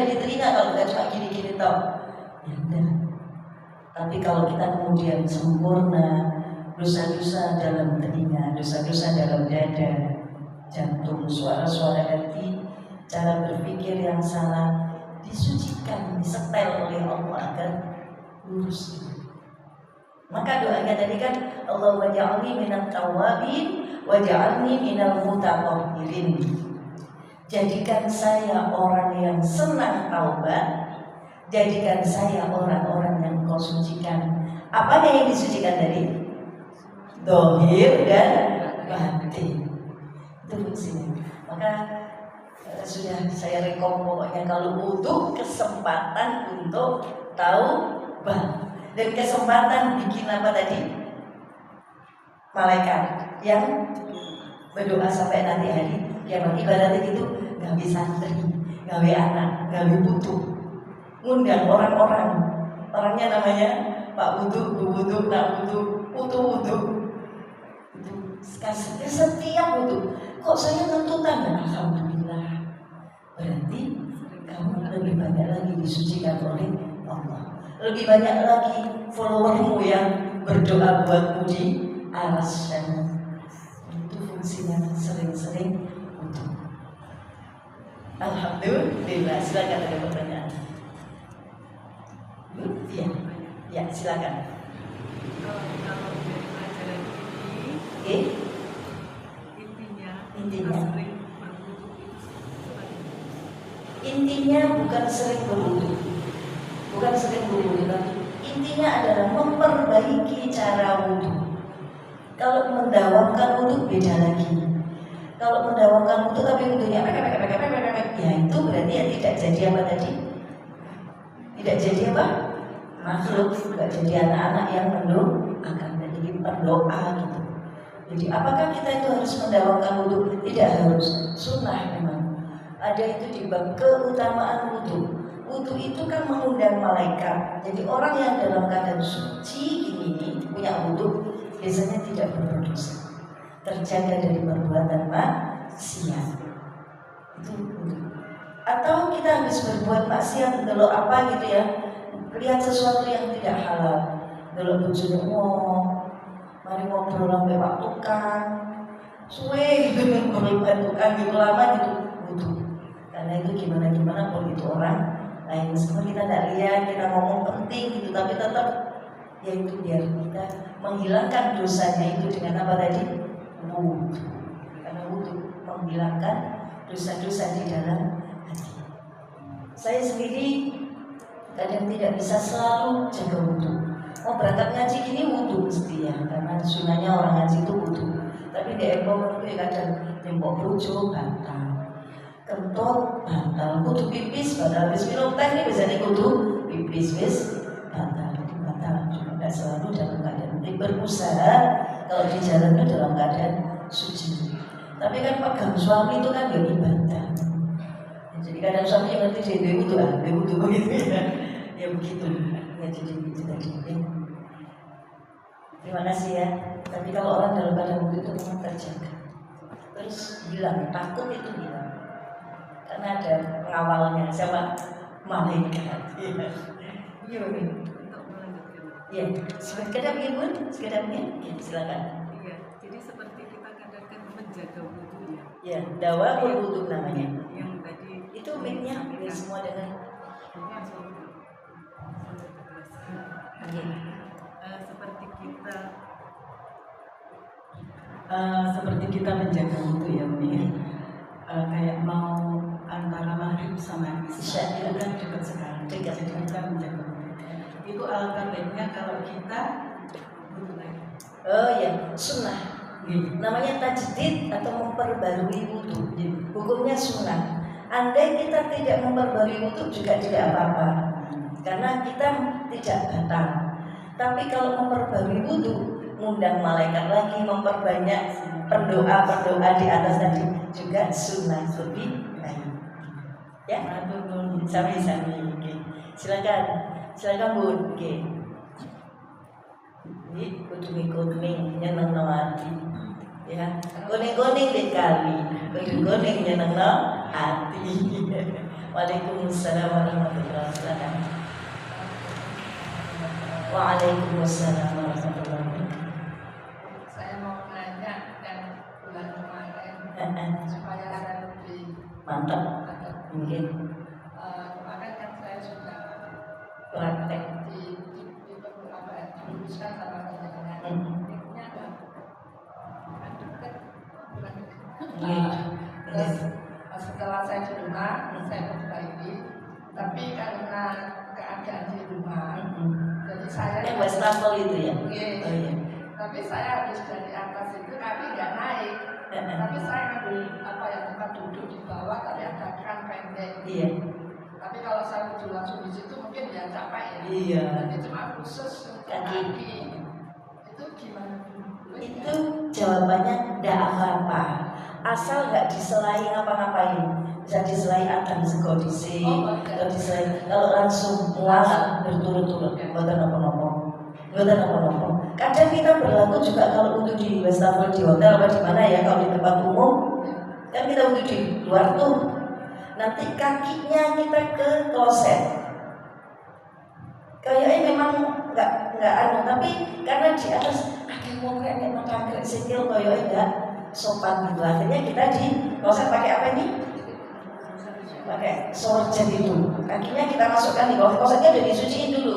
di telinga kalau kita cuma gini-gini tok, ya udah. Tapi kalau kita kemudian sempurna, dosa-dosa dalam telinga, dosa-dosa dalam dada, jantung, suara-suara hati, cara berpikir yang salah disucikan, disetel oleh Allah agar lurus. Maka doanya tadi kan Allahumma ja'alni minat tawabin wa ja'alni minal mutatahhirin. Jadikan saya orang yang senang taubat, jadikan saya orang-orang yang Kau sucikan. Apa yang disucikan tadi? Dohir dan batin. Itu fungsinya. Maka sudah saya rekom pokoknya kalau butuh kesempatan untuk taubat dan kesempatan bikin apa tadi? Malaikat yang berdoa sampai nanti hari kiamat. Ibaratnya gitu, gawe santri, gawe anak, gawe putu, ngundang orang-orang, orangnya namanya Pak Wudu, Bu Wudu, Nak Wudu, Putu Wudu. Itu setiap wudu. Kok saya tuntutan? Alhamdulillah. Berarti kamu lebih banyak lagi disucikan oleh Allah. Lebih banyak lagi followermu yang berdoa buatmu di aras sana. Itu fungsinya sering-sering untuk. Alhamdulillah. Silakan ada pertanyaan. Ya silakan. Kalau dari pelajaran ini, Oke. intinya Intinya. sering berwudu itu seperti ini. Intinya bukan sering berwudu, tapi intinya adalah memperbaiki cara wudu. Kalau mendawamkan wudu beda lagi. Kalau mendawamkan wudu tapi wudunya ya itu berarti ya tidak jadi apa tadi? Tidak jadi apa? Makhluk, tidak jadi anak-anak yang mendoakan, jadi berdoa gitu. Jadi apakah kita itu harus mendawamkan wudu? Tidak harus, sunnah memang. Ada itu di bab keutamaan wudu. Wudu itu kan mengundang malaikat. Jadi orang yang dalam keadaan suci ini punya wudu biasanya tidak berdosa, terjaga dari perbuatan maksiat. Itu wudu. Atau kita habis berbuat maksiat, kalau apa gitu ya, lihat sesuatu yang tidak halal, kalau bojone mari ngobrol sampai Pak Tukang, suwe gitu ngobrol Pak Tukang gitu lama gitu wudu. Karena itu gimana pun itu orang lain, meskipun kita tidak lihat, kita ngomong penting gitu, tapi tetap ya itu biar kita menghilangkan dosanya itu dengan apa tadi? Wudu. Karena wudu menghilangkan dosa-dosa di dalam hati. Saya sendiri kadang tidak bisa selalu jaga wudu. Mau berangkat ngaji ini wudu mesti ya, karena sunahnya orang ngaji itu wudu. Tapi di empong itu kadang tembok bojo bantal, kentut bantal, kudu pipis bantal. Habis minum teh ini biasanya kudu pipis wis bantal. Jadi bantal juga nggak selalu dalam keadaan penting. Berusaha kalau di jalan itu dalam keadaan suci. Tapi kan pegang suami itu kan ya ibadah. Jadi kadang suami yang ngerti dia wudu begitu ya. Ya begitu. Ya jadi itu tadi. Terima kasih ya. Tapi kalau orang dalam keadaan wudu itu memang terjaga. Terus hilang, takut itu hilang. Karena ada pengawalnya, siapa? Malaikat. Iya. Untuk melanjutkan. Iya. Sekedar mungkin, ya, silakan. Iya, jadi seperti kita katakan menjaga wudu ya. Ya, dawa wudu namanya. Yang tadi Itu mic-nya biar semua dengar. ini sampai kelas. Oke. Seperti kita menjaga wudu ya Umi. Kayak mau antara maghrib sama isya itu kan dekat sekali. Jadi kita menjaga wudu. Itu alangkah baiknya kalau kita wudu lagi. Oh ya, sunnah. Namanya tajdid atau memperbarui wudu. Hukumnya sunnah. Andai kita tidak memperbarui wudu juga tidak apa-apa, karena kita tidak batal. Tapi kalau memperbarui wudu, ngundang malaikat lagi, memperbanyak pendoa di atas tadi juga sunnah lebih baik. Ya, sami-sami. Silakan Bun. Oke. Ini kuning nyeneng hati. Ya, kuning dek kali, kuning nyeneng hati. Waalaikumsalam warahmatullahi wabarakatuh. Waalaikumsalam warahmatullahi wabarakatuh. Saya mau nanya dan bulan kemarin supaya saya lebih Mantap. Mungkin kemarin kan saya sudah praktek. diluruskan sama teman-teman. Ini ada dekat bulan terus setelah saya di rumah saya perbaiki, tapi karena keadaan di rumah jadi saya Yang wastafel itu ya. Oh, iya. Tapi saya habis dari atas itu kami nggak naik. Tapi saya ngambil tempat duduk di bawah, tapi ada kran pendek. Iya. Tapi kalau saya duduk langsung di situ mungkin ya capek ya. Iya. Jadi cuma khusus untuk kaki. Itu gimana? Itu jawabannya tidak apa-apa, asal nggak diselai ngapa-ngapain. Bisa diselai akan segodisi, atau diselai kalau langsung mual berturut-turut, buatan apa-apa. Kadang kita berlaku juga kalau untuk di wastafel di hotel apa di mana ya, kalau di tempat umum kan kita untuk di luar tuh. Nanti kakinya kita ke kloset. Kayaknya memang nggak tapi karena di atas ada yang mau kayak makan sikil kayaknya nggak sopan gitu. Akhirnya kita di kloset pakai apa ini? Pakai sorjan itu. Kakinya kita masukkan di klosetnya udah disuciin dulu.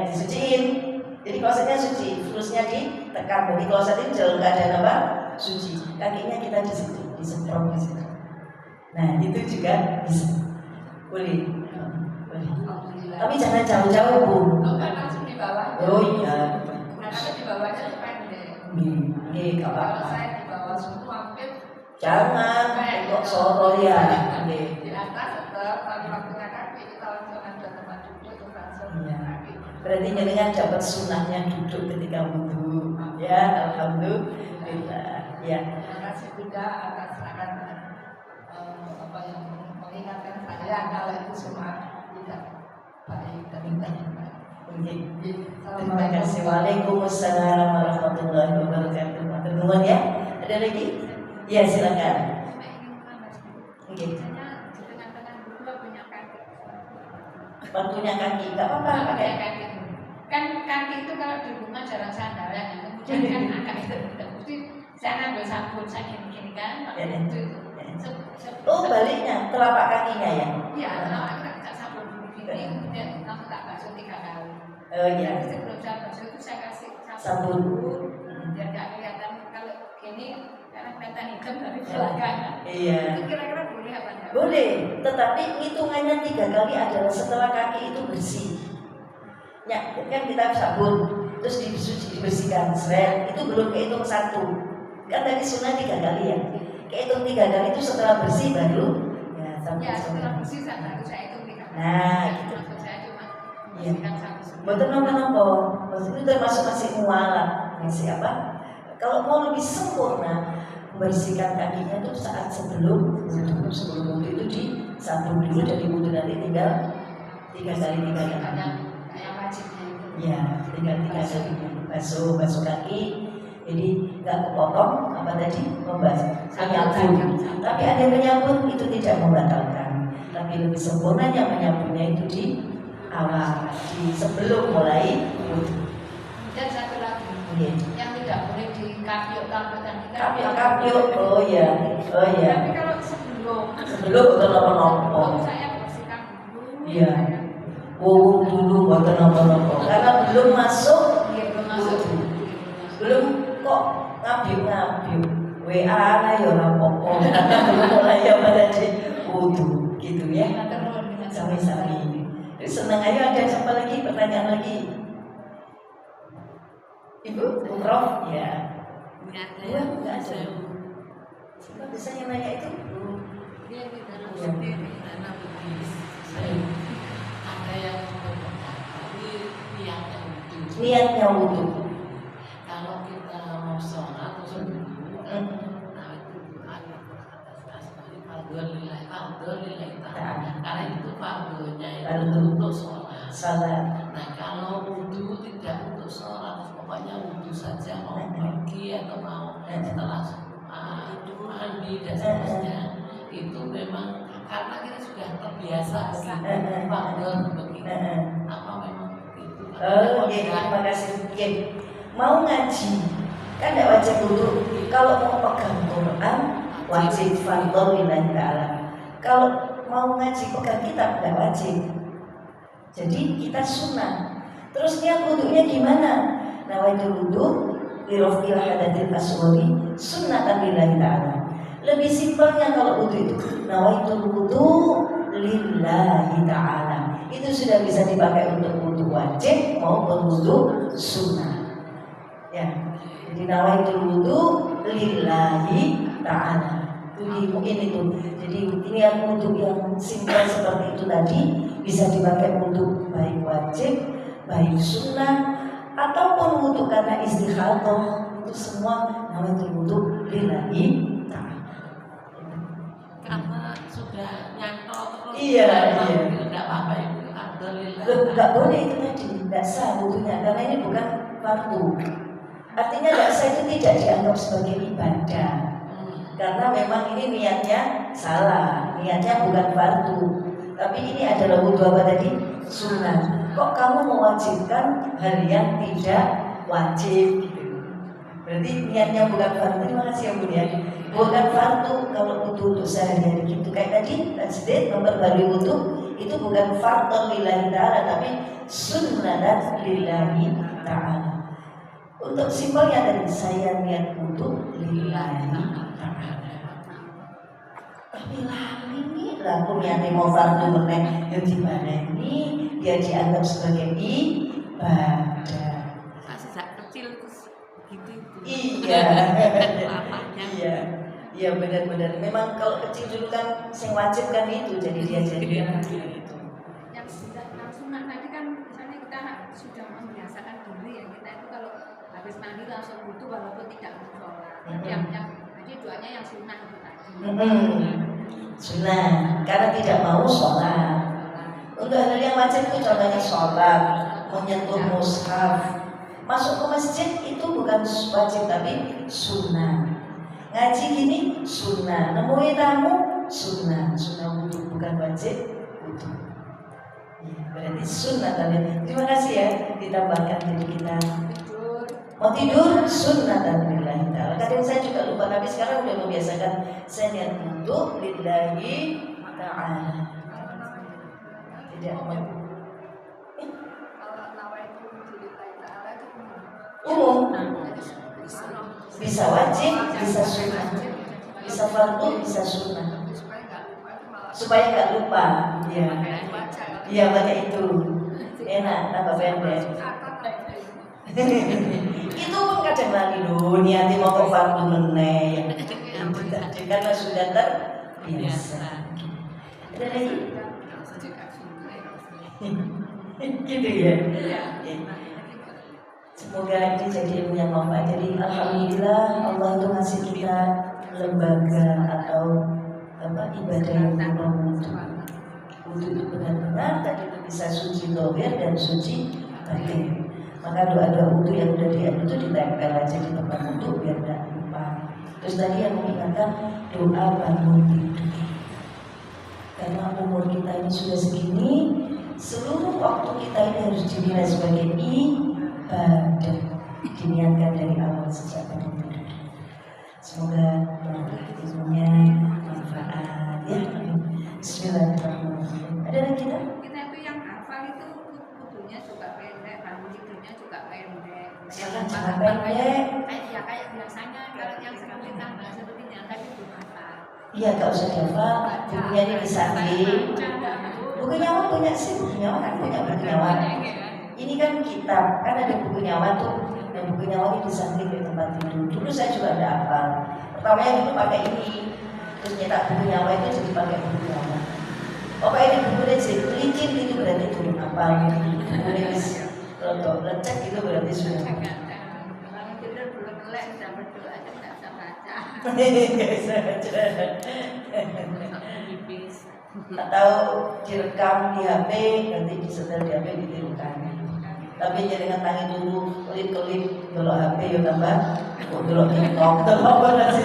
Disuciin. Jadi klosetnya suci, flusnya ditekan. Jadi kloset ini dalam keadaan apa? Suci. Kakinya kita di situ, disemprot di situ. Nah itu juga bisa, boleh. Tapi jangan jauh-jauh Bu. Kan langsung di bawah. Oh iya. Nah, kalau di bawahnya itu pendek. Nggih, Kalau apa-apa. saya di bawah semua mungkin Jangan kok soro ya. di atas tetap, tapi waktunya kaki kita langsung ada tempat duduk terus langsung Iya. kaki. Berarti jenengan dapat sunahnya duduk ketika wudu. Ya, alhamdulillah. Ya. Terima kasih Bunda atas akan mengingatkan saya kalau itu semua tidak baik dan tidak baik. Terima kasih. Waalaikumsalam warahmatullahi wabarakatuh. Teman ya. Ada lagi? Ya silakan. Oke. Waktunya kaki, nggak apa-apa pakai. Kan kaki itu kalau di rumah jarang sandaran, kemudian kan agak mesti saya ngambil sabun saya gini kan, Oh baliknya telapak kakinya ya? Iya, kalau aku tak bisa sabun gini, kemudian kamu tak basuh 3 kali. Oh iya. Jadi sebelum saya basuh itu saya kasih Sabun. biar nggak kelihatan kalau gini karena kelihatan hitam dari belakang. Iya. Itu kira-kira boleh apa enggak? Boleh, tetapi hitungannya 3 kali adalah setelah kaki itu bersih. Ya, kan kita sabun, terus dibersihkan, itu belum kehitung 1. Kan dari sunnah 3 kali ya. Kehitung 3 kali itu setelah bersih baru ya sampai Ya setelah bersih baru saya itu tidak. Nah, gitu. Maksud saya cuma Iya. bersihkan satu sebelum. Betul nopo. Maksudnya termasuk masih mualah. Masih apa? Kalau mau lebih sempurna, membersihkan kakinya itu saat sebelum wudhu itu disapu dulu, jadi wudhu nanti tinggal 3 kali. Yang wajibnya itu. Ya, tinggal 3 kali basuh kaki. Jadi nggak kepotong apa tadi menyabun. Tapi ada menyabun itu tidak membatalkan. Tapi lebih sempurnanya menyabunnya itu di awal, di sebelum mulai wudhu. Dan satu lagi Iya. yang tidak boleh di kapiok Oh iya. Tapi kalau sebelum Betul nopo. saya bersihkan dulu. Iya. Dulu buatan nopo. Karena belum masuk. Iya, belum masuk. Belum kok ngabiuk. WA lah ya nopo. Belum mulai apa tadi wudhu gitu ya. Sami-sami. Jadi senang aja. Ada siapa lagi? Pertanyaan lagi. Ibu, Prof, ya. Iya, nggak ada. Siapa bisa yang nanya itu? Dia di dalam Iya. sendiri karena Buddhis. Ada yang berpendapat tapi niatnya itu. Niatnya wudhu. Kalau kita mau sholat atau sebelum nah itu doa yang atas dari fardhu lillahi ta'ala. Karena itu fardunya itu untuk sholat. Salat. Nah kalau wudhu tidak untuk sholat, pokoknya wudhu saja, mau pergi atau mau setelah mandi dan seterusnya, itu memang karena kita sudah terbiasa begitu, fardhu begitu. Apa memang begitu? Oh, iya, terima kasih. Iya. Mau ngaji, kan tidak wajib wudhu. Kalau mau pegang Quran, wajib fardhu lillahi ta'ala. Kalau mau ngaji pegang kitab, tidak wajib. Jadi kita sunnah. Terus niat wudhunya gimana? Nawaitul wudhu lirafil hadatil asghari sunnatan lillahi ta'ala. Lebih simpelnya kalau wudhu itu nawaitul wudhu lillahi ta'ala. Itu sudah bisa dipakai untuk wudhu wajib maupun wudhu sunnah. Ya. Jadi nawaitul wudhu lillahi ta'ala. Mungkin itu. Jadi niat wudhu yang simpel seperti itu tadi bisa dipakai untuk baik wajib, baik sunnah, ataupun wudhu karena istikhadah. Itu semua nawaitul wudhu lillahi ta'ala. Karena sudah nyantol terus. Iya. Tidak apa-apa itu. Alhamdulillah. Enggak boleh itu tadi, tidak sah wudhunya karena ini bukan fardu. Artinya tidak sah itu tidak dianggap sebagai ibadah. Karena memang ini niatnya salah, niatnya bukan fardu. Tapi ini adalah wudhu apa tadi? Sunnah. Kok kamu mewajibkan hal yang tidak wajib gitu. Berarti niatnya bukan fardu. Terima kasih ya Bun ya. Bukan fardu kalau wudhu untuk sehari-hari gitu. Kayak tadi tajdid memperbarui wudhu itu bukan fardu lillahi ta'ala tapi sunnah lillahi ta'ala. Untuk simpelnya dari saya niat wudhu lillahi ta'ala. Tapi lali lah niatnya mau fardu meneng yang dibaleni dia dianggap sebagai ibadah. Sejak kecil terus begitu itu. Iya. Lapaknya. Iya benar-benar. Memang kalau kecil dulu kan yang wajib kan itu jadi dia itu. Yang sunnah tadi kan misalnya kita sudah membiasakan diri ya kita itu kalau habis mandi langsung wudhu walaupun tidak mau sholat. Jadi doanya yang sunnah itu tadi. Sunnah karena tidak mau sholat. Untuk hal yang wajib itu contohnya sholat, menyentuh mushaf, masuk ke masjid itu bukan wajib tapi sunnah. Ngaji gini sunnah, nemuin tamu sunnah wudhu bukan wajib wudhu. Ya, berarti sunnah tadi. Terima kasih ya ditambahkan jadi kita. Mau tidur sunnah dan lillahi ta'ala. Kadang saya juga lupa tapi sekarang udah membiasakan saya niat wudhu lillahi ta'ala. Tidak mau. Kalau nawaitul wudhu lillahi ta'ala itu Umum. Bisa wajib, bisa sunnah, bisa fardu, bisa sunnah. Supaya nggak lupa. Iya. Iya pakai itu. Enak, tambah pendek. Itu pun kadang lagi loh, niatnya mau ke fardu meneh. Itu tadi karena sudah terbiasa. Ada lagi? Gitu ya. Semoga ini jadi ilmu yang manfaat. Jadi alhamdulillah Allah itu ngasih kita lembaga atau ibadah yang bermutu. Untuk benar-benar tadi itu bisa suci dohir dan suci batin. Maka doa-doa wudu yang udah diadu itu ditempel aja di tempat wudu biar tidak lupa. Terus tadi yang mengingatkan doa bangun tidur. Karena umur kita ini sudah segini, seluruh waktu kita ini harus dinilai sebagai ibadah, diniatkan dari awal sejak bangun tidur. Semoga ilmunya manfaat ya. Bismillahirrahmanirrahim. Ada lagi kita? Kita itu yang hafal itu wudunya juga pendek, bangun tidurnya juga pendek. Jangan pendek. Kayak biasanya kalau yang sekarang kita bahas seperti yang tadi itu hafal. Iya, gak usah dihafal. Bukunya ini disamping. Buku nyawa punya sih, buku nyawa kan punya buku nyawa. Ini kan kitab, kan ada buku nyawa tuh. Dan buku nyawa ini disamping di tempat tidur. Dulu saya juga ada hafal. Pertamanya dulu pakai ini. Terus nyetak buku nyawa itu jadi pakai buku nyawa. Oh, ini buku licin itu berarti turun apa? Tulis rotok lecek itu berarti sudah. Kalau tidur belum melek sudah berdoa aja nggak bisa baca. Atau direkam di HP, nanti disetel di HP ditirukan. Tapi jangan tangi dulu, kelip-kelip belok HP ya tambah, belok TikTok, belok apa sih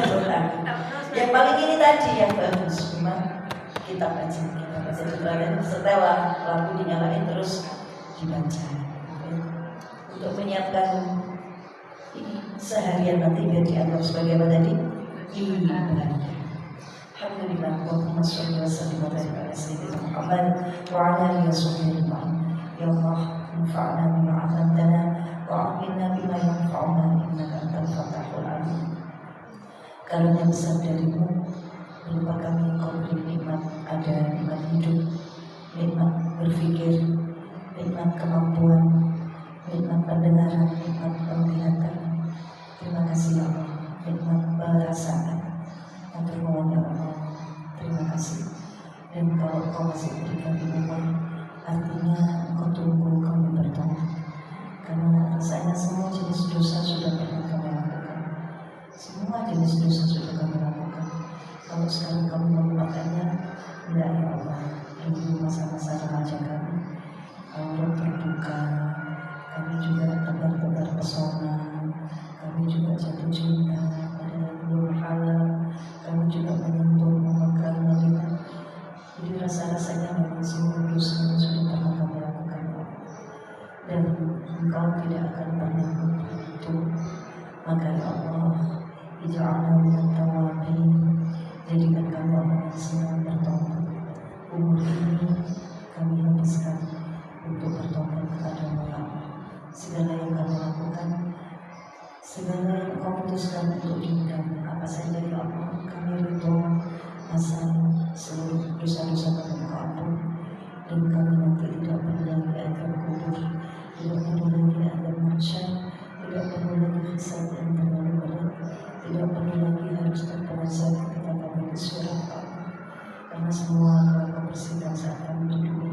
yang paling ini tadi yang bagus, memang kita baca dan setelah lampu dinyalain terus dibaca. Untuk menyiapkan seharian nanti biar dianggap sebagai apa tadi? Ibadah. Alhamdulillah, Allahumma sholli wa sallim wa barik ala sayyidina Muhammad wa ala alihi wa sahbihi ajma'in. Ya Allah, anfa'na bima 'allamtana wa 'allimna bima yanfa'una innaka antal fatahul 'alim. Karunia besar darimu berupa kami Engkau beri nikmat, ada nikmat hidup, nikmat berpikir, nikmat kemampuan, nikmat pendengaran, nikmat penglihatan. Terima kasih ya Allah, nikmat perasaan. Untuk mohon ya Allah, terima kasih. Dan kalau Engkau masih berikan umur, artinya Engkau tunggu kami bertemu. Karena rasanya semua jenis dosa sudah pernah kami lakukan. Semua jenis dosa sudah kami lakukan. Kalau sekarang kami melupakannya, tidak ya Allah. Dulu masa-masa remaja kami, Allah terbuka, kami juga tebar-tebar pesona, kami juga jatuh cinta pada yang belum halal, kami juga menyentuh, memegang, melihat. Jadi rasa-rasanya memang semua dosa yang sudah pernah kami lakukan, dan Engkau tidak akan pernah lupa itu. Maka ya Allah, ij'alna minat tawabin, jadikan kami orang yang senang bertobat. Umur ini kami habiskan untuk bertobat kepada-Mu ya Allah. Segala yang kami lakukan, segala yang Kau putuskan untuk diundang, apa saja ya Allah, kami ridho, asal seluruh dosa-dosa kami Kau ampun. Dan kami nanti tidak perlu lagi azab kubur, tidak perlu lagi azab mahsyar, tidak perlu lagi hisab yang terlalu berat, tidak perlu lagi harus terperanjat ketika kami bersurat Allah. Karena semua telah Kau bersihkan saat kami duduk.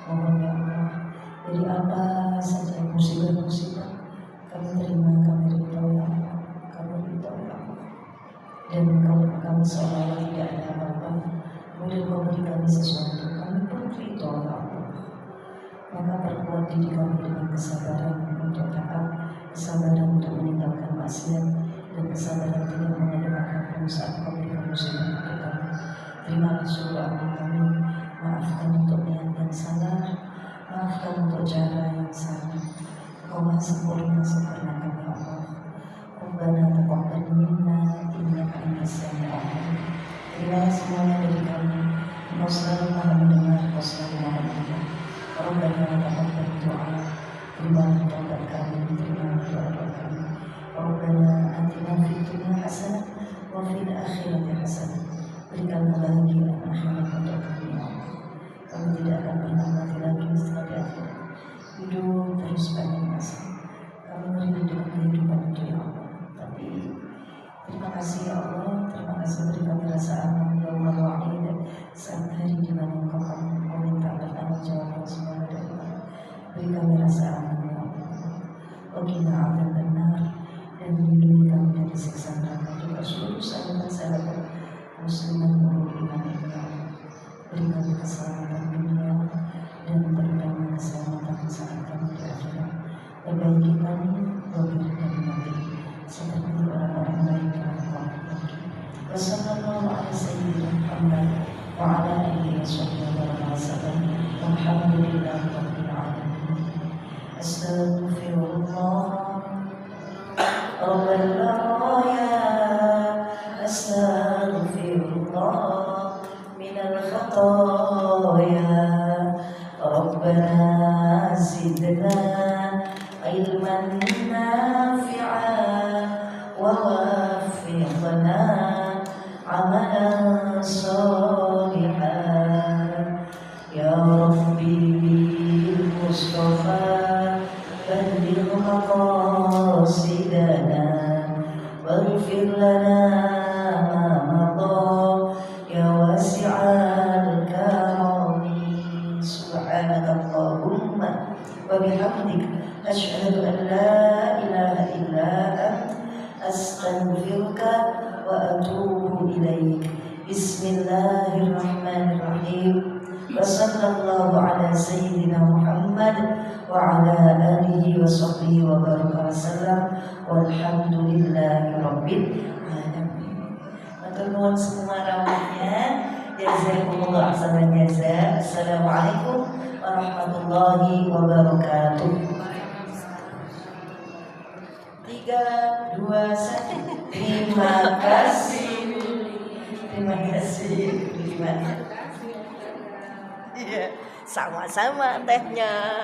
Mohon ya Allah, dari apa saja musibah-musibah kami terima, kami ridho ya Allah, kami ridho ya Allah. Dan kalau kami seolah-olah tidak ada apa-apa, kemudian Kau beri kami sesuatu, kami pun ridho ya Allah. Maka perkuat diri kami dengan kesabaran untuk taat, kesabaran untuk meninggalkan maksiat, dan kesabaran tidak mengedepankan saat Kau berikan musibah kepada kami. Terimalah seluruh amal kami, maafkan untuk niat yang salah, maafkan untuk cara yang salah. Kau maha sempurna sempurnakan ya Allah. Rabbana taqabbal minna innaka antas samiul alim. Terimalah semuanya dari kami. Engkau selalu maha mendengar, Engkau selalu maha melihat. Rabbana taqabbal doa. Terimalah taubat kami, terimalah doa kami. Rabbana atina fid dunya hasanah wa fil akhirati hasanah. Berikan kebahagiaan akhirat untuk kami ya Allah. Kami tidak akan pernah mati lagi setelah di akhirat. Hidup terus panjang masa. Kami merindu dengan kehidupan Beri kami rasa aman ya Allah. Wakina azab benar dan lindungi kami dari siksa neraka juga seluruh sahabat-sahabat musliman muslimat ini ya Allah. Beri kami keselamatan dunia dan terutama keselamatan saat kami di akhirat. Perbaiki kami lahir dan batin seperti orang-orang baik yang Engkau perbaiki. Wassalamualaikum warahmatullahi wabarakatuh. وعلى آله وصحبه وسلم والحمد لله رب العالمين. أستغفر الله رب البرايا أستغفر الله من الخطايا ربنا زدنا علما نافعا ووفقنا عملا صالحا يا ربي بالمصطفى بلغ مقاصدنا واغفر لنا ما مضى يا واسع الكرم سبحانك اللهم وبحمدك أشهد أن لا إله إلا أنت أستغفرك وأتوب إليك. بسم الله الرحمن الرحيم وصلى الله على سيدنا محمد وعلى آله وصحبه وبارك وسلم والحمد لله رب العالمين. Matur nuwun semua rawuhnya. Jazakumullah ahsanal jazaa. Assalamualaikum warahmatullahi wabarakatuh. 3, 2, 1. Terima kasih. Terima kasih. Iya, sama-sama tehnya.